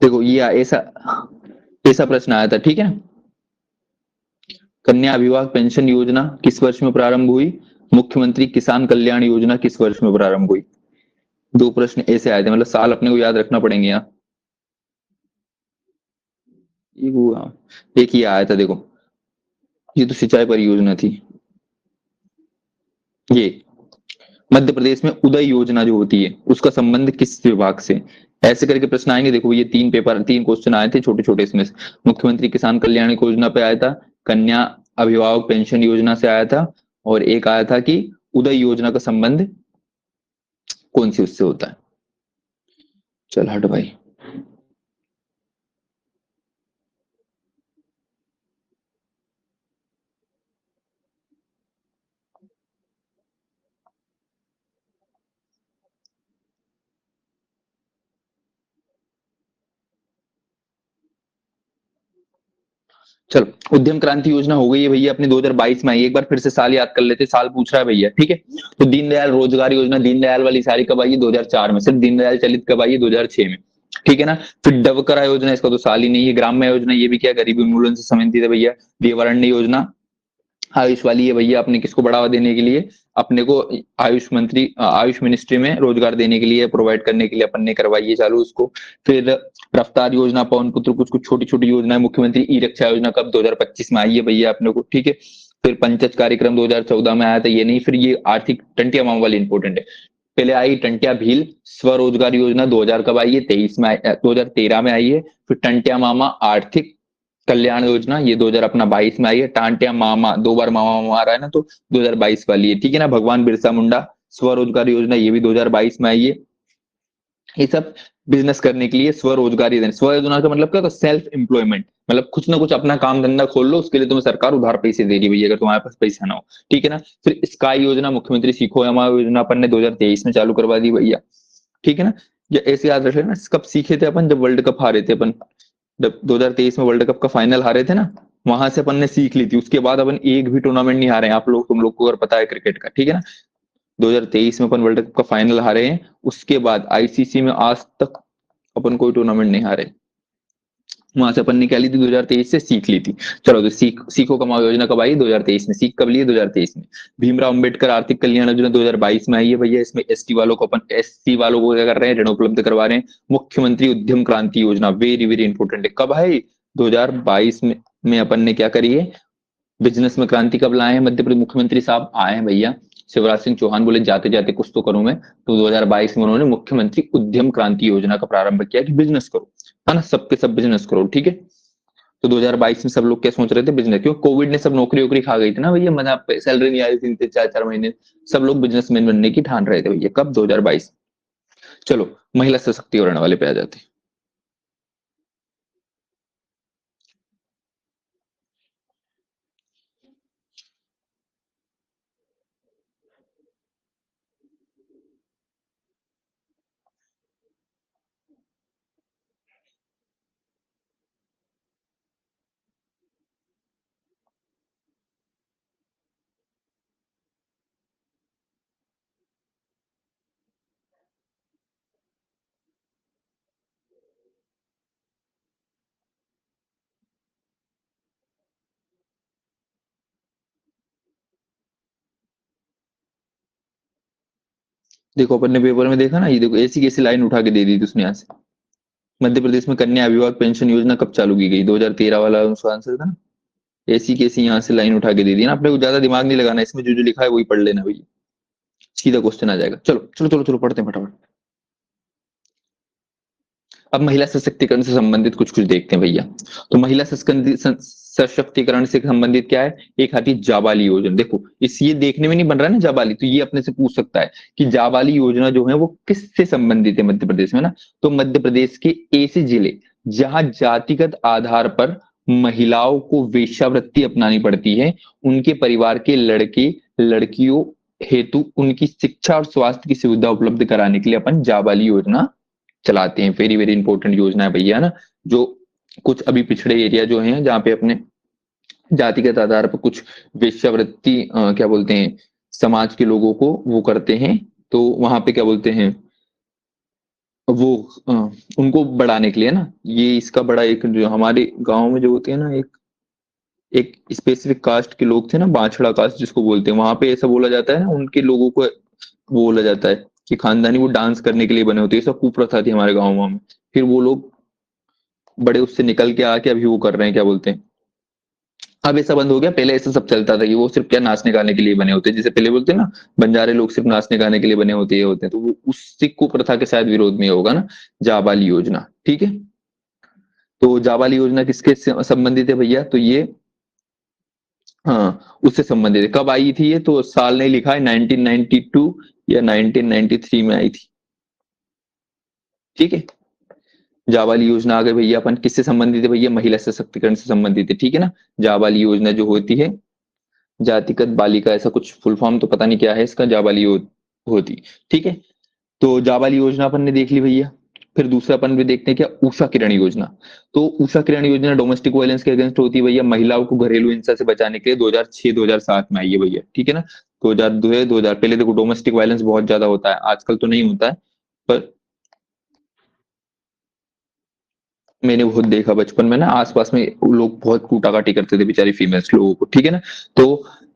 देखो ये ऐसा ऐसा प्रश्न आया था, ठीक है। कन्या विवाह पेंशन योजना किस वर्ष में प्रारंभ हुई? मुख्यमंत्री किसान कल्याण योजना किस वर्ष में प्रारंभ हुई? 2 प्रश्न ऐसे आए थे, मतलब साल अपने को याद रखना पड़ेंगे यहाँ। एक ही आया था, देखो ये तो सिंचाई परियोजना थी। ये मध्य प्रदेश में उदय योजना जो होती है उसका संबंध किस विभाग से? ऐसे करके प्रश्न आएंगे। देखो ये 3 क्वेश्चन आए थे छोटे छोटे इसमें। मुख्यमंत्री किसान कल्याण योजना पे आया था, कन्या अभिभावक पेंशन योजना से आया था, और एक आया था कि उदय योजना का संबंध कौन सी उससे होता है। चल हट भाई। चलो, उद्यम क्रांति योजना हो गई है भैया अपनी 2022 में आई। एक बार फिर से साल याद कर लेते, साल पूछ रहा है भैया, ठीक है। तो दीनदयाल रोजगार योजना, दीनदयाल वाली सारी कब आई है? 2004 में। सिर्फ दीनदयाल चलित कब आई है? 2006 में, ठीक है ना। फिर डबकरा योजना, इसका तो साल ही नहीं है। ग्राम्य योजना, ये भी क्या गरीबी उन्मूलन से संबंधित है भैया। देवारण्य योजना आयुष वाली है भैया, अपने किसको बढ़ावा देने के लिए, अपने को आयुष मिनिस्ट्री में रोजगार देने के लिए, प्रोवाइड करने के लिए अपन ने करवाई है चालू उसको। फिर रफ्तार योजना, पवन पुत्र, कुछ कुछ छोटी छोटी योजनाएं, मुख्यमंत्री ई रिक्शा योजना कब 2025 में आई है भैया अपने को, ठीक है। फिर पंचायत कार्यक्रम 2014 में आया था, ये नहीं। फिर ये आर्थिक टंटिया माम वाली इंपॉर्टेंट है। पहले आई टंटिया भील स्वरोजगार योजना 2000 कब आई है, 2013 में आई है। फिर टंटिया मामा आर्थिक कल्याण योजना ये 2000 अपना 22 में आई है। टांटिया मामा, दो बार मामा मामा आ रहा है ना, तो 2022 वाली है, ठीक है ना। भगवान बिरसा मुंडा स्वरोजगार योजना ये भी 2022 में आई है। ये सब बिजनेस करने के लिए स्वरोजगारी देने। स्वरोजगार का मतलब क्या होता है, सेल्फ एम्प्लॉयमेंट, मतलब कुछ ना कुछ अपना काम धंधा खोल लो, उसके लिए तुम्हें सरकार उधार पैसे दे रही है भैया, अगर तुम्हारे पास पैसा ना हो, ठीक है ना। फिर स्काई योजना, मुख्यमंत्री सीखो एम योजना अपन ने 2023 में चालू करवा दी भैया, ठीक है ना। ये ऐसे याद रखे ना, कब सीखे थे अपन, जब वर्ल्ड कप हारे थे अपन, जब 2023 में वर्ल्ड कप का फाइनल हारे थे ना, वहां से अपन ने सीख ली थी। उसके बाद अपन एक भी टूर्नामेंट नहीं हारे हैं, आप लोग, तुम लोग को अगर पता है क्रिकेट का, ठीक है ना। 2023 में अपन वर्ल्ड कप का फाइनल हारे हैं, उसके बाद आईसीसी में आज तक अपन कोई टूर्नामेंट नहीं हारे। वहां से अपन ने क्या ली थी, 2023 से सीख ली थी। चलो, तो सीखो कमाओ योजना कब आई, 2023 में। सीख कब ली, 2023 में। भीमराव अंबेडकर आर्थिक कल्याण योजना 2022 में आई है भैया। इसमें एसटी वालों को, अपन एससी वालों को क्या कर रहे हैं, ऋण उपलब्ध करवा रहे हैं। मुख्यमंत्री उद्यम क्रांति योजना वेरी वेरी इंपॉर्टेंट है, कब है, 2022 में अपन ने क्या करी है, बिजनेस में क्रांति कब लाए हैं मध्य प्रदेश मुख्यमंत्री साहब आए हैं भैया। शिवराज सिंह चौहान बोले जाते जाते कुछ तो करूं मैं, तो 2022 में उन्होंने मुख्यमंत्री उद्यम क्रांति योजना का प्रारंभ किया कि बिजनेस करो, है ना, सबके सब बिजनेस करो, ठीक है। तो 2022 में सब लोग क्या सोच रहे थे, बिजनेस, क्यों कोविड ने सब नौकरी वोकरी खा गई थी ना भैया, मतलब सैलरी नहीं आ रही थी 4 4 महीने, सब लोग बिजनेसमैन बनने की ठान रहे थे भैया, कब, 2022। चलो, महिला सशक्तिकरण वाले पे आ जाते हैं। देखो, अपन ने पेपर में देखा ना, ये देखो ऐसी कैसी लाइन उठा के दे दी थी उसने यहाँ से। मध्य प्रदेश में कन्या विवाह पेंशन योजना कब चालू की गई, 2013 वाला उसका आंसर था ना। ऐसी कैसी यहाँ से लाइन उठा के दे दी ना, अपने को ज्यादा दिमाग नहीं लगाना, इसमें जो जो लिखा है वही पढ़ लेना भैया, सीधा क्वेश्चन आ जाएगा। चलो चलो चलो चलो, पढ़ते हैं फटाफट। अब महिला सशक्तिकरण से संबंधित कुछ कुछ देखते हैं भैया। तो महिला सशक्तिकरण से संबंधित क्या है, एक आती है जाबाली योजना। देखो, इस ये देखने में नहीं बन रहा है ना जाबाली, तो ये अपने से पूछ सकता है कि जाबाली योजना जो है वो किससे संबंधित है मध्य प्रदेश में ना। तो मध्य प्रदेश के ऐसे जिले जहां जातिगत आधार पर महिलाओं को वेश्यावृत्ति अपनानी पड़ती है, उनके परिवार के लड़के लड़कियों हेतु उनकी शिक्षा और स्वास्थ्य की सुविधा उपलब्ध कराने के लिए अपन जाबाली योजना चलाते हैं। वेरी वेरी इंपॉर्टेंट योजना है भैया ना, जो कुछ अभी पिछड़े एरिया जो हैं जहाँ पे अपने जातिगत आधार पर कुछ वेश्यावृत्ति क्या बोलते हैं, समाज के लोगों को वो करते हैं, तो वहां पे क्या बोलते हैं, वो अ, उनको बढ़ाने के लिए ना, ये इसका बड़ा एक, जो हमारे गांव में जो होते हैं ना, एक एक स्पेसिफिक कास्ट के लोग थे ना, बाछड़ा कास्ट जिसको बोलते हैं, वहां पे ऐसा बोला जाता है ना, उनके लोगों को वो बोला जाता है कि खानदानी वो डांस करने के लिए बने होते हैं, ये सब कुप्रथा थी हमारे गाँव में। फिर वो लोग बड़े उससे निकल के आके अभी वो कर रहे हैं, क्या बोलते हैं, अब ऐसा बंद हो गया। पहले ऐसा सब चलता था कि वो सिर्फ क्या नाचने गाने के लिए बने होते हैं, जैसे पहले बोलते हैं ना, बंजारे लोग सिर्फ नाचने गाने के लिए बने होते, ये होते हैं, तो वो उसी कुप्रथा के शायद विरोध में होगा ना, जाबाली योजना, ठीक है। तो जाबाली योजना किसके संबंधित है भैया, तो ये, हाँ, उससे संबंधित है। कब आई थी ये, तो साल नहीं लिखा है, 1992 या 1993 में आई थी, ठीक है। जाबाली योजना आ गई भैया, अपन किससे संबंधित है भैया, महिला सशक्तिकरण से संबंधित है, ठीक है ना। जाबाली योजना जो होती है, जातिगत बालिका, ऐसा कुछ फुल फॉर्म तो पता नहीं क्या है इसका, होती, ठीक है। तो जाबाली योजना अपन ने देख ली भैया। फिर दूसरा अपन भी देखते हैं क्या, उषा किरण योजना। तो उषा किरण योजना डोमेस्टिक वायलेंस के अगेंस्ट होती है भैया, महिलाओं को घरेलू हिंसा से बचाने के लिए 2006-2007 में आई है भैया, ठीक है ना। 2002 2000, पहले देखो डोमेस्टिक वायलेंस बहुत ज्यादा होता है, आजकल तो नहीं होता है, पर मैंने बहुत देखा बचपन में ना, आसपास में लोग बहुत कूटाकाटी करते थे बेचारी फीमेल्स लोगों को, ठीक है ना। तो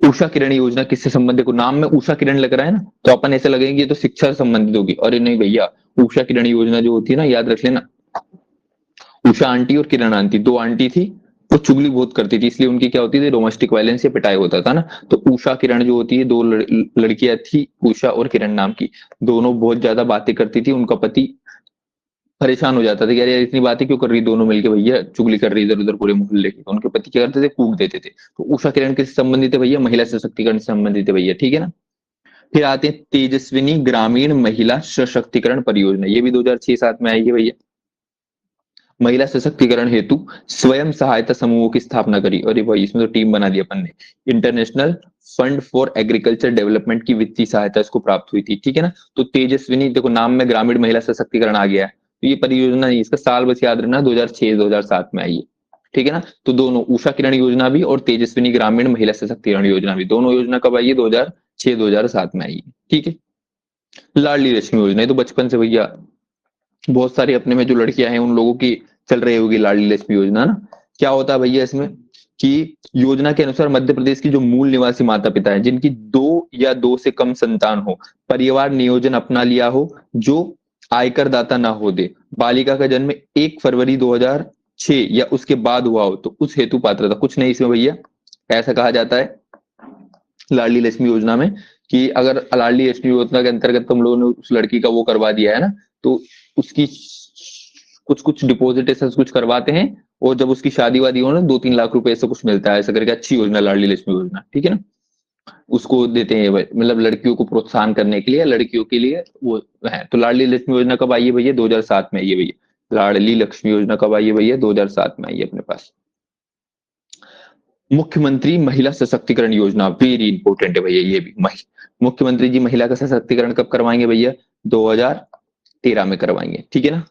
उषा किरण योजना किससे संबंधित, को नाम में उषा किरण लग रहा है ना, तो अपन ऐसे लगेंगे ये तो शिक्षा से संबंधित होगी। अरे नहीं भैया, उषा किरण योजना जो होती है ना, याद रख लेना, उषा आंटी और किरण आंटी, दो आंटी थी, वो चुगली बहुत करती थी, इसलिए उनकी क्या होती थी, डोमेस्टिक वायलेंस या पिटाई होता था ना। तो उषा किरण जो होती है, दो लड़कियां थी, उषा और किरण नाम की, दोनों बहुत ज्यादा बातें करती थी, उनका पति परेशान हो जाता था कि यार यार इतनी बातें क्यों कर रही दोनों मिलके, भैया चुगली कर रही इधर उधर पूरे मोहल्ले की। तो उनके पति क्या करते थे, कूट देते थे। तो उषा किरण किससे संबंधित है भैया, महिला सशक्तिकरण से संबंधित है भैया, ठीक है ना। फिर आते हैं तेजस्विनी ग्रामीण महिला सशक्तिकरण परियोजना, ये भी 2006-7 में आई है भैया। महिला सशक्तिकरण हेतु स्वयं सहायता समूहों की स्थापना करी। अरे भाई इसमें तो टीम बना दी अपन ने। International fund for agriculture development की वित्तीय सहायता इसको प्राप्त हुई थी, ठीक है ना। तो तेजस्विनी, देखो नाम में ग्रामीण महिला सशक्तिकरण आ गया है, तो ये परियोजना नहीं, इसका साल बस याद रखना, 2006-2007 में आई है, ठीक है ना। तो दोनों उषा किरण योजना भी और तेजस्विनी ग्रामीण महिला सशक्तिकरण योजना भी, दोनों योजना कब आई है, 2006-2007 में आई है, ठीक है। लाडली लक्ष्मी योजना, ये तो बचपन से भैया बहुत सारी अपने में जो लड़कियां हैं उन लोगों की चल रही होगी लाडली लक्ष्मी योजना ना। क्या होता है भैया इसमें कि योजना के अनुसार मध्य प्रदेश की जो मूल निवासी माता पिता है जिनकी दो या दो से कम संतान हो, परिवार नियोजन अपना लिया हो, जो आयकर दाता ना हो दे, बालिका का जन्म 1 फरवरी 2006 या उसके बाद हुआ हो, तो उस हेतु पात्रता, कुछ नहीं इसमें भैया। ऐसा कहा जाता है लाडली लक्ष्मी योजना में कि अगर लाडली लक्ष्मी योजना के अंतर्गत तुम लोगों ने उस लड़की का वो करवा दिया है ना, तो उसकी कुछ कुछ डिपॉजिट ऐसा कुछ करवाते हैं, और जब उसकी शादी वादी हो ना, 2-3 लाख रुपए ऐसा कुछ मिलता है, ऐसा करके अच्छी योजना लाडली लक्ष्मी योजना, ठीक है ना। उसको देते हैं मतलब लड़कियों को प्रोत्साहन करने के लिए, लड़कियों के लिए वो है। तो लाडली लक्ष्मी योजना कब आई है भैया, 2007 में आई है भैया। लाडली लक्ष्मी योजना कब आई है भैया, 2007 में आई है अपने पास। मुख्यमंत्री महिला सशक्तिकरण योजना वेरी इंपॉर्टेंट है भैया, ये भी मुख्यमंत्री जी महिला का सशक्तिकरण कब करवाएंगे भैया, 2013 में करवाएंगे, ठीक है ना।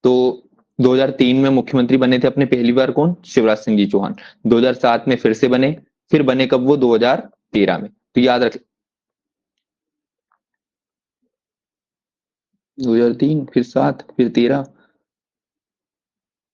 तो 2003 में मुख्यमंत्री बने थे अपने पहली बार, कौन, शिवराज सिंह जी चौहान। 2007 में फिर से बने, फिर बने कब वो, 2013 में। तो याद रख, 2003 फिर 7 फिर 13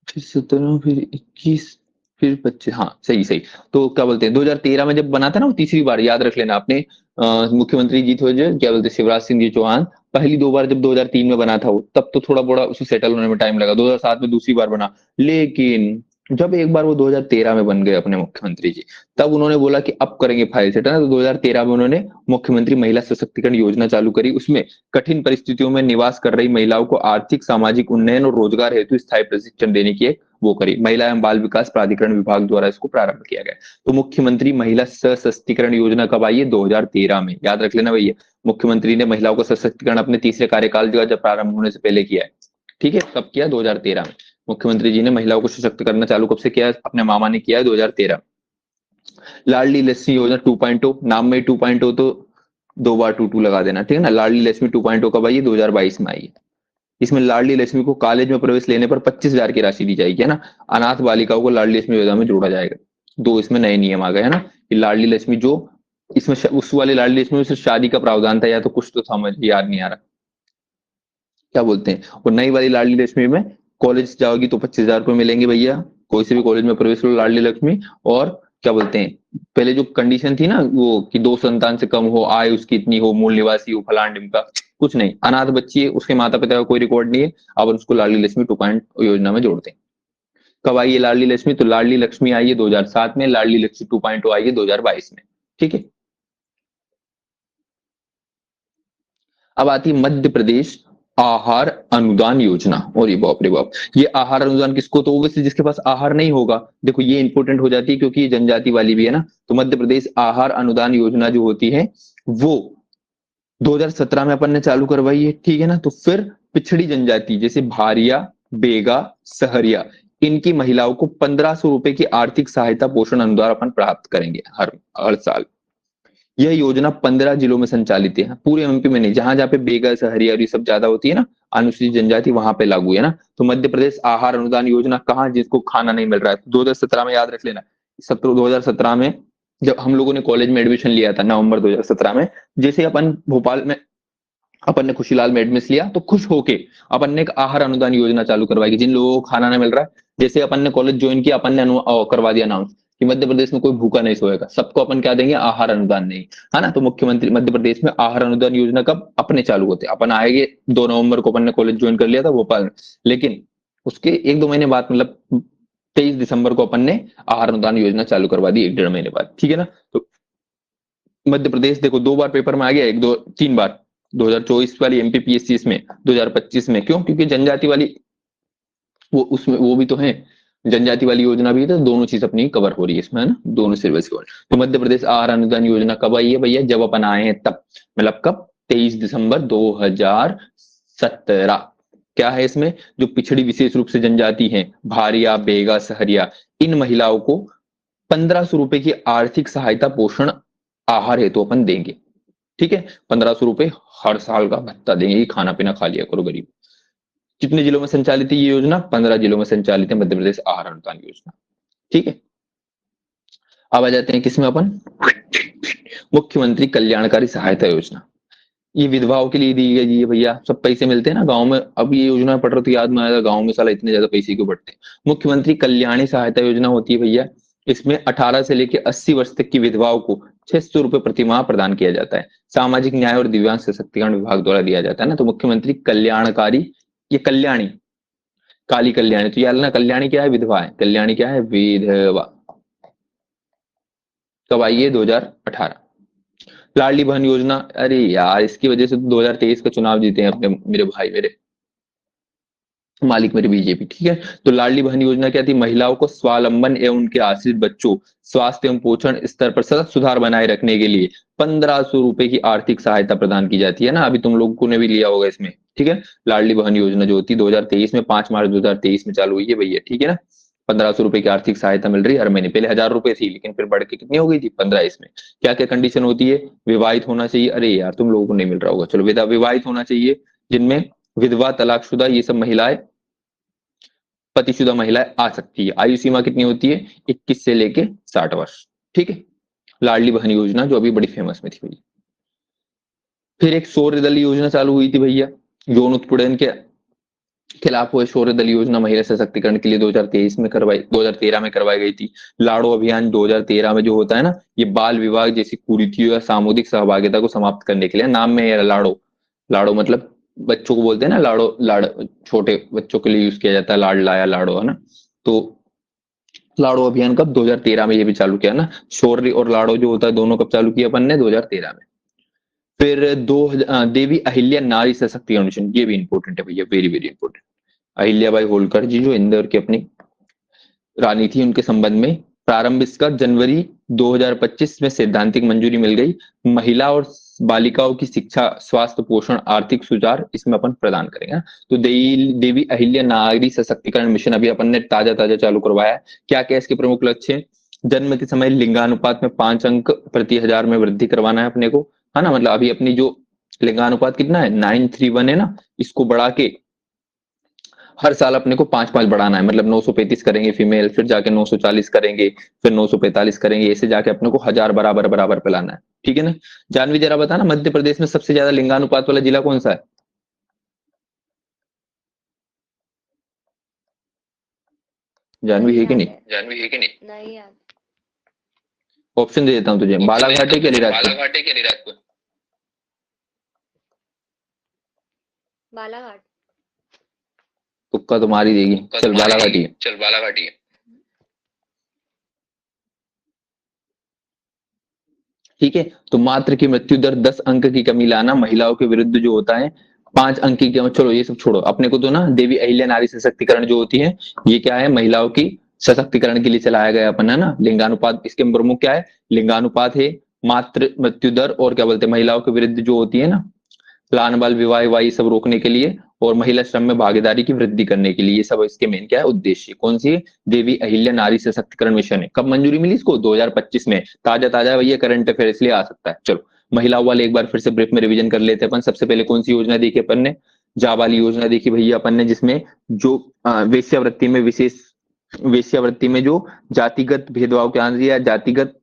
फिर 17 फिर 21 फिर 25, हाँ सही सही। तो क्या बोलते हैं, 2013 में जब बना था ना वो तीसरी बार, याद रख लेना आपने, मुख्यमंत्री जी थे जो, क्या बोलते हैं, शिवराज सिंह जी चौहान। पहली दो बार जब 2003 में बना था वो, तब तो थोड़ा बड़ा उसे सेटल होने में टाइम लगा, 2007 में दूसरी बार बना। लेकिन जब एक बार वो 2013 में बन गए अपने मुख्यमंत्री जी, तब उन्होंने बोला कि अब करेंगे फाइल सेटल ना। तो 2013 में उन्होंने मुख्यमंत्री महिला सशक्तिकरण योजना चालू करी। उसमें कठिन परिस्थितियों में निवास कर रही महिलाओं को आर्थिक सामाजिक उन्नयन और रोजगार हेतु स्थायी प्रशिक्षण देने की एक वो करी। महिला एवं बाल विकास प्राधिकरण विभाग द्वारा इसको प्रारंभ किया गया। तो मुख्यमंत्री महिला सशक्तिकरण योजना कब आई है, 2013 में, याद रख लेना भैया। मुख्यमंत्री ने महिलाओं का सशक्तिकरण अपने तीसरे कार्यकाल जब प्रारंभ होने से पहले किया है, ठीक है, कब किया, 2013 में। मुख्यमंत्री जी ने महिलाओं को सशक्त करना चालू कब से किया है, अपने मामा ने किया है, 2013। लाडली लक्ष्मी योजना 2.0, नाम में 2.0, तो दो बार 2 लगा देना, ठीक है ना। लाडली लक्ष्मी 2.0 कब आई है, 2022 में आई है। इसमें लाडली लक्ष्मी को कॉलेज में प्रवेश लेने पर 25,000 की राशि दी जाएगी, है ना। अनाथ बालिकाओं को लाडली लक्ष्मी योजना में जोड़ा जाएगा। दो इसमें नए नियम आ गए, है ना, कि लाडली लक्ष्मी जो, इसमें उस वाले लाडली लक्ष्मी में सिर्फ शादी का प्रावधान था, या तो कुछ तो था, मुझे याद नहीं आ रहा क्या बोलते हैं। और नई वाली लाडली लक्ष्मी में कॉलेज जाओगी तो 25,000 रुपए मिलेंगे भैया, कोई से भी कॉलेज में प्रवेश लो लाडली लक्ष्मी। और क्या बोलते हैं, पहले जो कंडीशन थी ना वो, कि 2 संतान से कम हो, आय उसकी इतनी हो, मूल निवासी हो, फलान ढिमका, कुछ नहीं, अनाथ बच्ची है, उसके माता पिता का कोई रिकॉर्ड नहीं है, अब उसको लाडली लक्ष्मी 2 योजना में जोड़ते हैं। कब आई है लाडली लक्ष्मी, तो लाडली लक्ष्मी आई है 2007 में, लाडली लक्ष्मी 2.0 आई है 2022 में, ठीक है। अब आती है मध्य प्रदेश आहार अनुदान योजना। और ये बाप रे बाप, ये आहार अनुदान किसको, तो ओबियसली जिसके पास आहार नहीं होगा। देखो ये इंपॉर्टेंट हो जाती है क्योंकि ये जनजाति वाली भी है ना। तो मध्य प्रदेश आहार अनुदान योजना जो होती है वो 2017 में अपन ने चालू करवाई है, ठीक है ना। तो फिर पिछड़ी जनजाति जैसे भारिया, बेगा, सहरिया, इनकी महिलाओं को 1,500 रुपए की आर्थिक सहायता पोषण अनुदान अपन प्राप्त करेंगे हर हर साल। यह योजना 15 जिलों में संचालित है, पूरे एमपी में नहीं, जहां जहां पे बेगा, सहरिया और ये सब ज्यादा होती है ना, अनुसूचित जनजाति, वहां पे लागू है ना। तो मध्य प्रदेश आहार अनुदान योजना, कहाँ जिसको खाना नहीं मिल रहा है, 2017 में, याद रख लेना। 2017 में जब हम लोगों ने कॉलेज में एडमिशन लिया था, नवंबर 2017 में, जैसे अपन भोपाल में अपन ने खुशीलाल में एडमिशन लिया तो खुश होके अपन ने एक आहार अनुदान योजना चालू करवाई, जिन लोगों को खाना ना मिल रहा है, जैसे अपन ने कॉलेज ज्वाइन किया, अपन ने करवा दिया अनाउंस कि मध्य प्रदेश में कोई भूखा नहीं सोएगा, सबको अपन क्या देंगे, आहार अनुदान नहीं, है ना। तो मुख्यमंत्री मध्य प्रदेश में आहार अनुदान योजना कब अपने चालू होते, अपन आएंगे 2 नवंबर को अपन ने कॉलेज ज्वाइन कर लिया था भोपाल में, लेकिन उसके 1-2 महीने बाद मतलब 23 दिसंबर को अपन ने आहार अनुदान योजना चालू करवा दी, 1-1.5 महीने बाद, ठीक है ना। तो मध्य प्रदेश देखो 2 बार पेपर में आ गया, 1, 2, 3 बार, 2024 वाली एमपीपीएससी में, 2025 में, क्यों, क्योंकि जनजाति वाली वो उसमें वो भी तो है, जनजाति वाली योजना भी है, तो दोनों चीज अपनी कवर हो रही है इसमें, है ना, दोनों सिलेबस कवर। तो मध्य प्रदेश आहार अनुदान योजना कब आई है भैया, जब अपन आए हैं तब, मतलब कब, 23 दिसंबर 2017। क्या है इसमें, जो पिछड़ी विशेष रूप से जनजाति है, भारिया, बेगा, सहरिया, इन महिलाओं को 1500 रुपए की आर्थिक सहायता पोषण आहार हेतु अपन देंगे, ठीक है। 1500 रुपए हर साल का भत्ता देंगे, खाना पीना खा लिया करो गरीब। कितने जिलों में संचालित है ये योजना, 15 जिलों में संचालित है मध्य प्रदेश आहार अनुदान योजना, ठीक है। अब आ जाते हैं किसमें अपन, मुख्यमंत्री कल्याणकारी सहायता योजना। ये विधवाओं के लिए दी गई है भैया, सब पैसे मिलते हैं ना गांव में, अब ये योजना पढ़ रहे तो याद में आएगा, गांव में साला इतने ज्यादा पैसे क्यों बढ़ते हैं। मुख्यमंत्री कल्याणी सहायता योजना होती है भैया, इसमें 18 से लेकर 80 वर्ष तक की विधवाओं को 600 रुपए प्रति माह प्रदान किया जाता है, सामाजिक न्याय और दिव्यांग सशक्तिकरण विभाग द्वारा दिया जाता है ना। तो मुख्यमंत्री कल्याणकारी, ये कल्याणी, काली कल्याणी, तो यार ना, कल्याणी क्या है, विधवा है, कल्याणी क्या है, विधवा। कब आई है, 2018। लाडली बहन योजना, अरे यार इसकी वजह से तो 2023 का चुनाव जीते हैं अपने मेरे भाई, मेरे मालिक, मेरे बीजेपी, ठीक है। तो लाडली बहन योजना क्या थी, महिलाओं को स्वावलंबन एवं उनके आश्रित बच्चों स्वास्थ्य एवं पोषण स्तर पर सतत सुधार बनाए रखने के लिए 1500 रुपए की आर्थिक सहायता प्रदान की जाती है ना। अभी तुम लोगों ने भी लिया होगा इसमें, ठीक है। लाडली बहन योजना जो होती है 2023 में, 5 मार्च 2023 में चालू हुई है भैया, ठीक है ना। 1500 रुपए की आर्थिक सहायता मिल रही है हर महीने, पहले 1000 रुपए थी, लेकिन फिर बढ़ के कितनी हो गई थी, 15। इसमें क्या क्या कंडीशन होती है, विवाहित होना चाहिए, अरे यार तुम लोगों को नहीं मिल रहा होगा, चलो विवाहित होना चाहिए, जिनमें विधवा, तलाकशुदा, ये सब महिलाएं, पतिशुदा महिलाएं आ सकती है। आयु सीमा कितनी होती है, 21 से लेके 60 वर्ष, ठीक है। लाडली बहन योजना जो अभी बड़ी फेमस में थी भैया। फिर एक शौर्य दल योजना चालू हुई थी भैया, यौन उत्पीड़न के खिलाफ हुए शौर्य दल योजना महिला सशक्तिकरण के लिए 2013 में करवाई गई थी। लाड़ो अभियान 2013 में जो होता है ना, ये बाल विवाह जैसी कुरीतियों या सामुदायिक सहभागिता को समाप्त करने के लिए, नाम में है लाड़ो, लाड़ो मतलब बच्चों को बोलते हैं ना, लाड़ो, लाड़ छोटे बच्चों के लिए यूज किया जाता है, लाड़ लाया लाड़ो, है ना। तो लाड़ो अभियान कब, 2013 में ये भी चालू किया ना। शौर्य और लाड़ो जो होता है दोनों कब चालू किया अपन ने, 2013 में। फिर देवी अहिल्या नारी सशक्तिकरण मिशन, ये भी इंपॉर्टेंट है भैया, very very important. Ahilyabai Holkar ji जो इंदौर की अपनी रानी थी, उनके संबंध में प्रारंभ इसका जनवरी 2025 में सैद्धांतिक मंजूरी मिल गई। महिला और बालिकाओं की शिक्षा, स्वास्थ्य, पोषण, आर्थिक सुधार इसमें अपन प्रदान करेंगे। तो देवी अहिल्या नारी सशक्तिकरण मिशन अभी अपन ने ताजा ताजा चालू करवाया है। क्या क्या इसके प्रमुख लक्ष्य हैं, जन्म के समय लिंगानुपात में 5 अंक प्रति हजार में वृद्धि करवाना है अपने को, है ना। मतलब अभी अपनी जो लिंगानुपात कितना है, 9:3:1 है ना, इसको बढ़ा के हर साल अपने को 5-5 बढ़ाना है, मतलब 935 करेंगे फीमेल, फिर जाके 940 करेंगे, फिर 945 करेंगे, ऐसे जाके अपने को 1000 बराबर बराबर पे लाना है, ठीक है ना। जानवी जरा बताना, मध्य प्रदेश में सबसे ज्यादा लिंगानुपात वाला जिला कौन सा है, जानवी नहीं है कि याद नहीं, है। जानवी है कि नहीं, नहीं याद। ऑप्शन दे देता हूँ तुझे, बालाघाट है कि अलीराजपुर, बालाघाट है कि अलीराजपुर, बालाघाट। तुक्का तो मार ही देगी, चल बालाघाट ही है। चल बालाघाट ही है। ठीक है। तो मात्र की मृत्यु दर 10 अंक की कमी लाना, महिलाओं के विरुद्ध जो होता है 5 अंक की, चलो ये सब छोड़ो, अपने को तो ना देवी अहिल्या नारी सशक्तिकरण जो होती है, ये क्या है, महिलाओं की सशक्तिकरण के लिए चलाया गया अपन, है ना। लिंगानुपात इसके प्रमुख क्या है, लिंगानुपात है, मात्र मृत्यु दर, और क्या बोलते हैं, महिलाओं के विरुद्ध जो होती है ना, प्लान बाल विवाह विवाह ये सब रोकने के लिए, और महिला श्रम में भागीदारी की वृद्धि करने के लिए, ये सब इसके मेन क्या है, उद्देश्य। कौन सी है, देवी अहिल्या नारी सशक्तिकरण मिशन है। कब मंजूरी मिली इसको, 2025 में, ताजा ताजा भैया, करंट अफेयर इसलिए आ सकता है। चलो महिलाओं वाले एक बार फिर से ब्रीफ में रिवीजन कर लेते हैं अपन। सबसे पहले कौन सी योजना देखी अपन ने, जाबाली योजना देखी भैया अपन ने, जिसमें जो वेश्यावृत्ति में विशेष, वेश्यावृत्ति में जो जातिगत भेदभाव के आंसर या जातिगत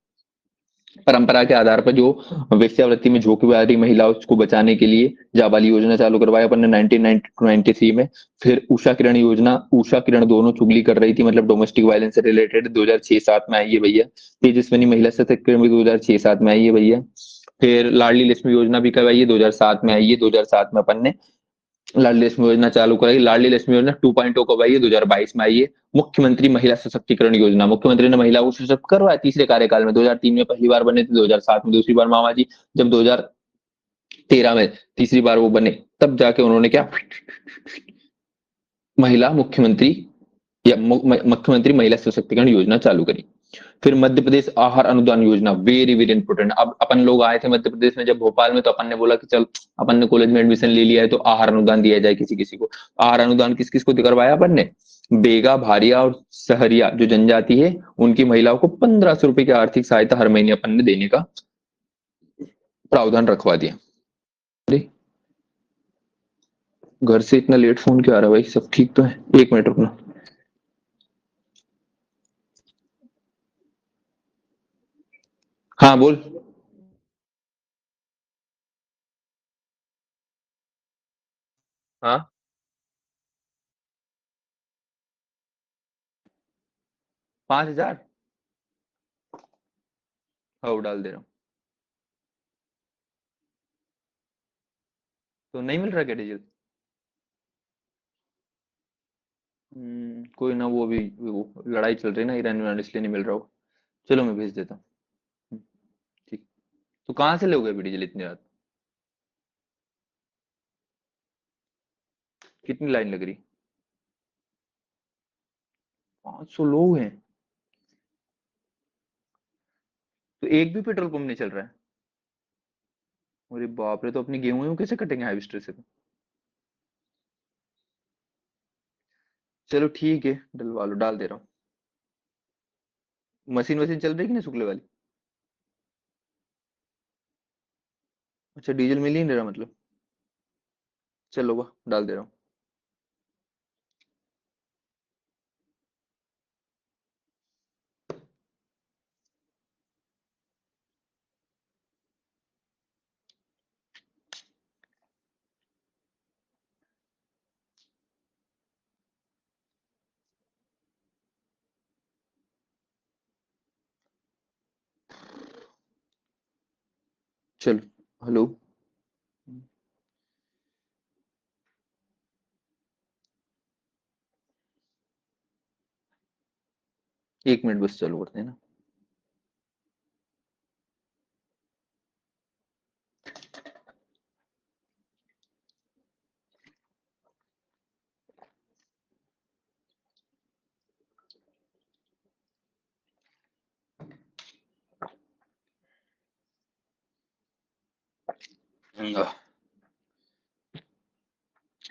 परंपरा के आधार पर जो वेश्यावृत्ति में झोंकी वाली महिला उसको बचाने के लिए जाबाली योजना चालू करवाई अपन ने 1993 में। फिर उषा किरण योजना, उषा किरण दोनों चुगली कर रही थी, मतलब डोमेस्टिक वायलेंस से रिलेटेड, 2006-7 में आई है भैया। तेजस्विनी महिला सशक्तिकरण भी 2006-7 में आई है भैया। फिर लाडली लक्ष्मी योजना भी करवाई है, 2007 में आई है। 2007 में अपन ने लाडली लक्ष्मी योजना चालू कराई। लाडली लक्ष्मी योजना 2.0 कब आई है? 2022 में आई है। मुख्यमंत्री महिला सशक्तिकरण योजना, मुख्यमंत्री ने महिला को सशक्त करवाया तीसरे कार्यकाल में। 2003 में पहली बार बने थे, 2007 में दूसरी बार मामा जी, जब 2013 में तीसरी बार वो बने, तब जाके उन्होंने क्या, महिला मुख्यमंत्री या मुख्यमंत्री महिला सशक्तिकरण योजना चालू करी। फिर मध्य प्रदेश आहार अनुदान योजना, वेरी वेरी इंपोर्टेंट। अब अपन लोग आए थे मध्य प्रदेश में जब भोपाल में, तो अपन ने बोला कि चल अपन ने कॉलेज में एडमिशन ले लिया है तो आहार अनुदान दिया जाए किसी किसी को। आहार अनुदान किस किस को करवाया अपन ने? बेगा, भारिया और सहरिया जो जनजाति है उनकी महिलाओं को 1500 रुपए की आर्थिक सहायता हर महीने अपन ने देने का प्रावधान रखवा दिया। अरे घर से इतना लेट फोन क्यों आ रहा है भाई? सब ठीक तो है? एक मिनट रुकना। हाँ बोल। हाँ 5000। हाँ वो डाल दे रहा हूँ। तो नहीं मिल रहा क्या डीजल? कोई ना, वो अभी वो लड़ाई चल रही है ना ईरान ईरान, इसलिए नहीं मिल रहा हो। चलो मैं भेज देता हूँ। हम्म, ठीक। तो कहाँ से लोगे अभी डीजल इतनी रात? कितनी लाइन लग रही? 500 लोग हैं? तो एक भी पेट्रोल पंप नहीं चल रहा है? अरे बाप रे, तो अपनी गेहूं वेहूं कैसे कटेंगे हार्वेस्टर से तो? चलो ठीक है, डलवा लो, डाल दे रहा हूँ। मशीन वशीन चल रही है कि नहीं सुखले वाली? अच्छा डीजल मिल ही नहीं रहा मतलब? चलो वाह, डाल दे रहा हूँ। चलो। हेलो। 1 मिनट बस, चालू करते हैं ना।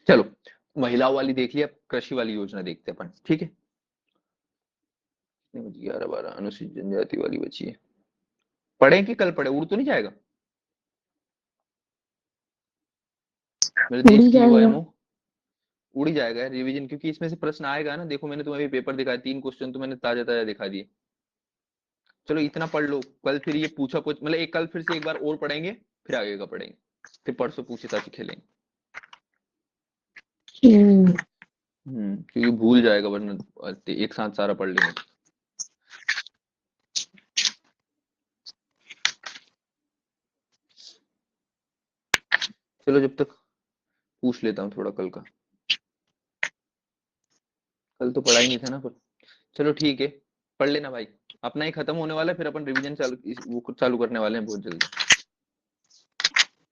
चलो, महिलाओं वाली देख लिया, कृषि वाली योजना देखते हैं अपन, ठीक है? 11-12 अनुसूचित जनजाति वाली बची है। पढ़े कि कल पढ़े? उड़ तो नहीं जाएगा? मेरे उड़ देश ही की युवा जाएगा। एमओ। उड़ ही जाएगा रिवीजन, क्योंकि इसमें से प्रश्न आएगा ना। देखो मैंने तुम्हें अभी पेपर दिखाया, 3 क्वेश्चन तो मैंने ताजा ताजा दिखा दिए। चलो इतना पढ़ लो, कल फिर ये पूछा पूछ, मतलब एक कल फिर से एक बार और पढ़ेंगे, फिर आगे का पढ़ेंगे, फिर परसों पूछे ताकि खेलेंगे। हम्म। क्योंकि भूल जाएगा वरना, एक साथ सारा पढ़ लेंगे। चलो जब तक पूछ लेता हूँ थोड़ा कल का। कल तो पढ़ा ही नहीं था ना पर। चलो ठीक है, पढ़ लेना भाई। अपना ही खत्म होने वाला है, फिर अपन रिवीजन चालू वो चालू करने वाले हैं बहुत जल्दी।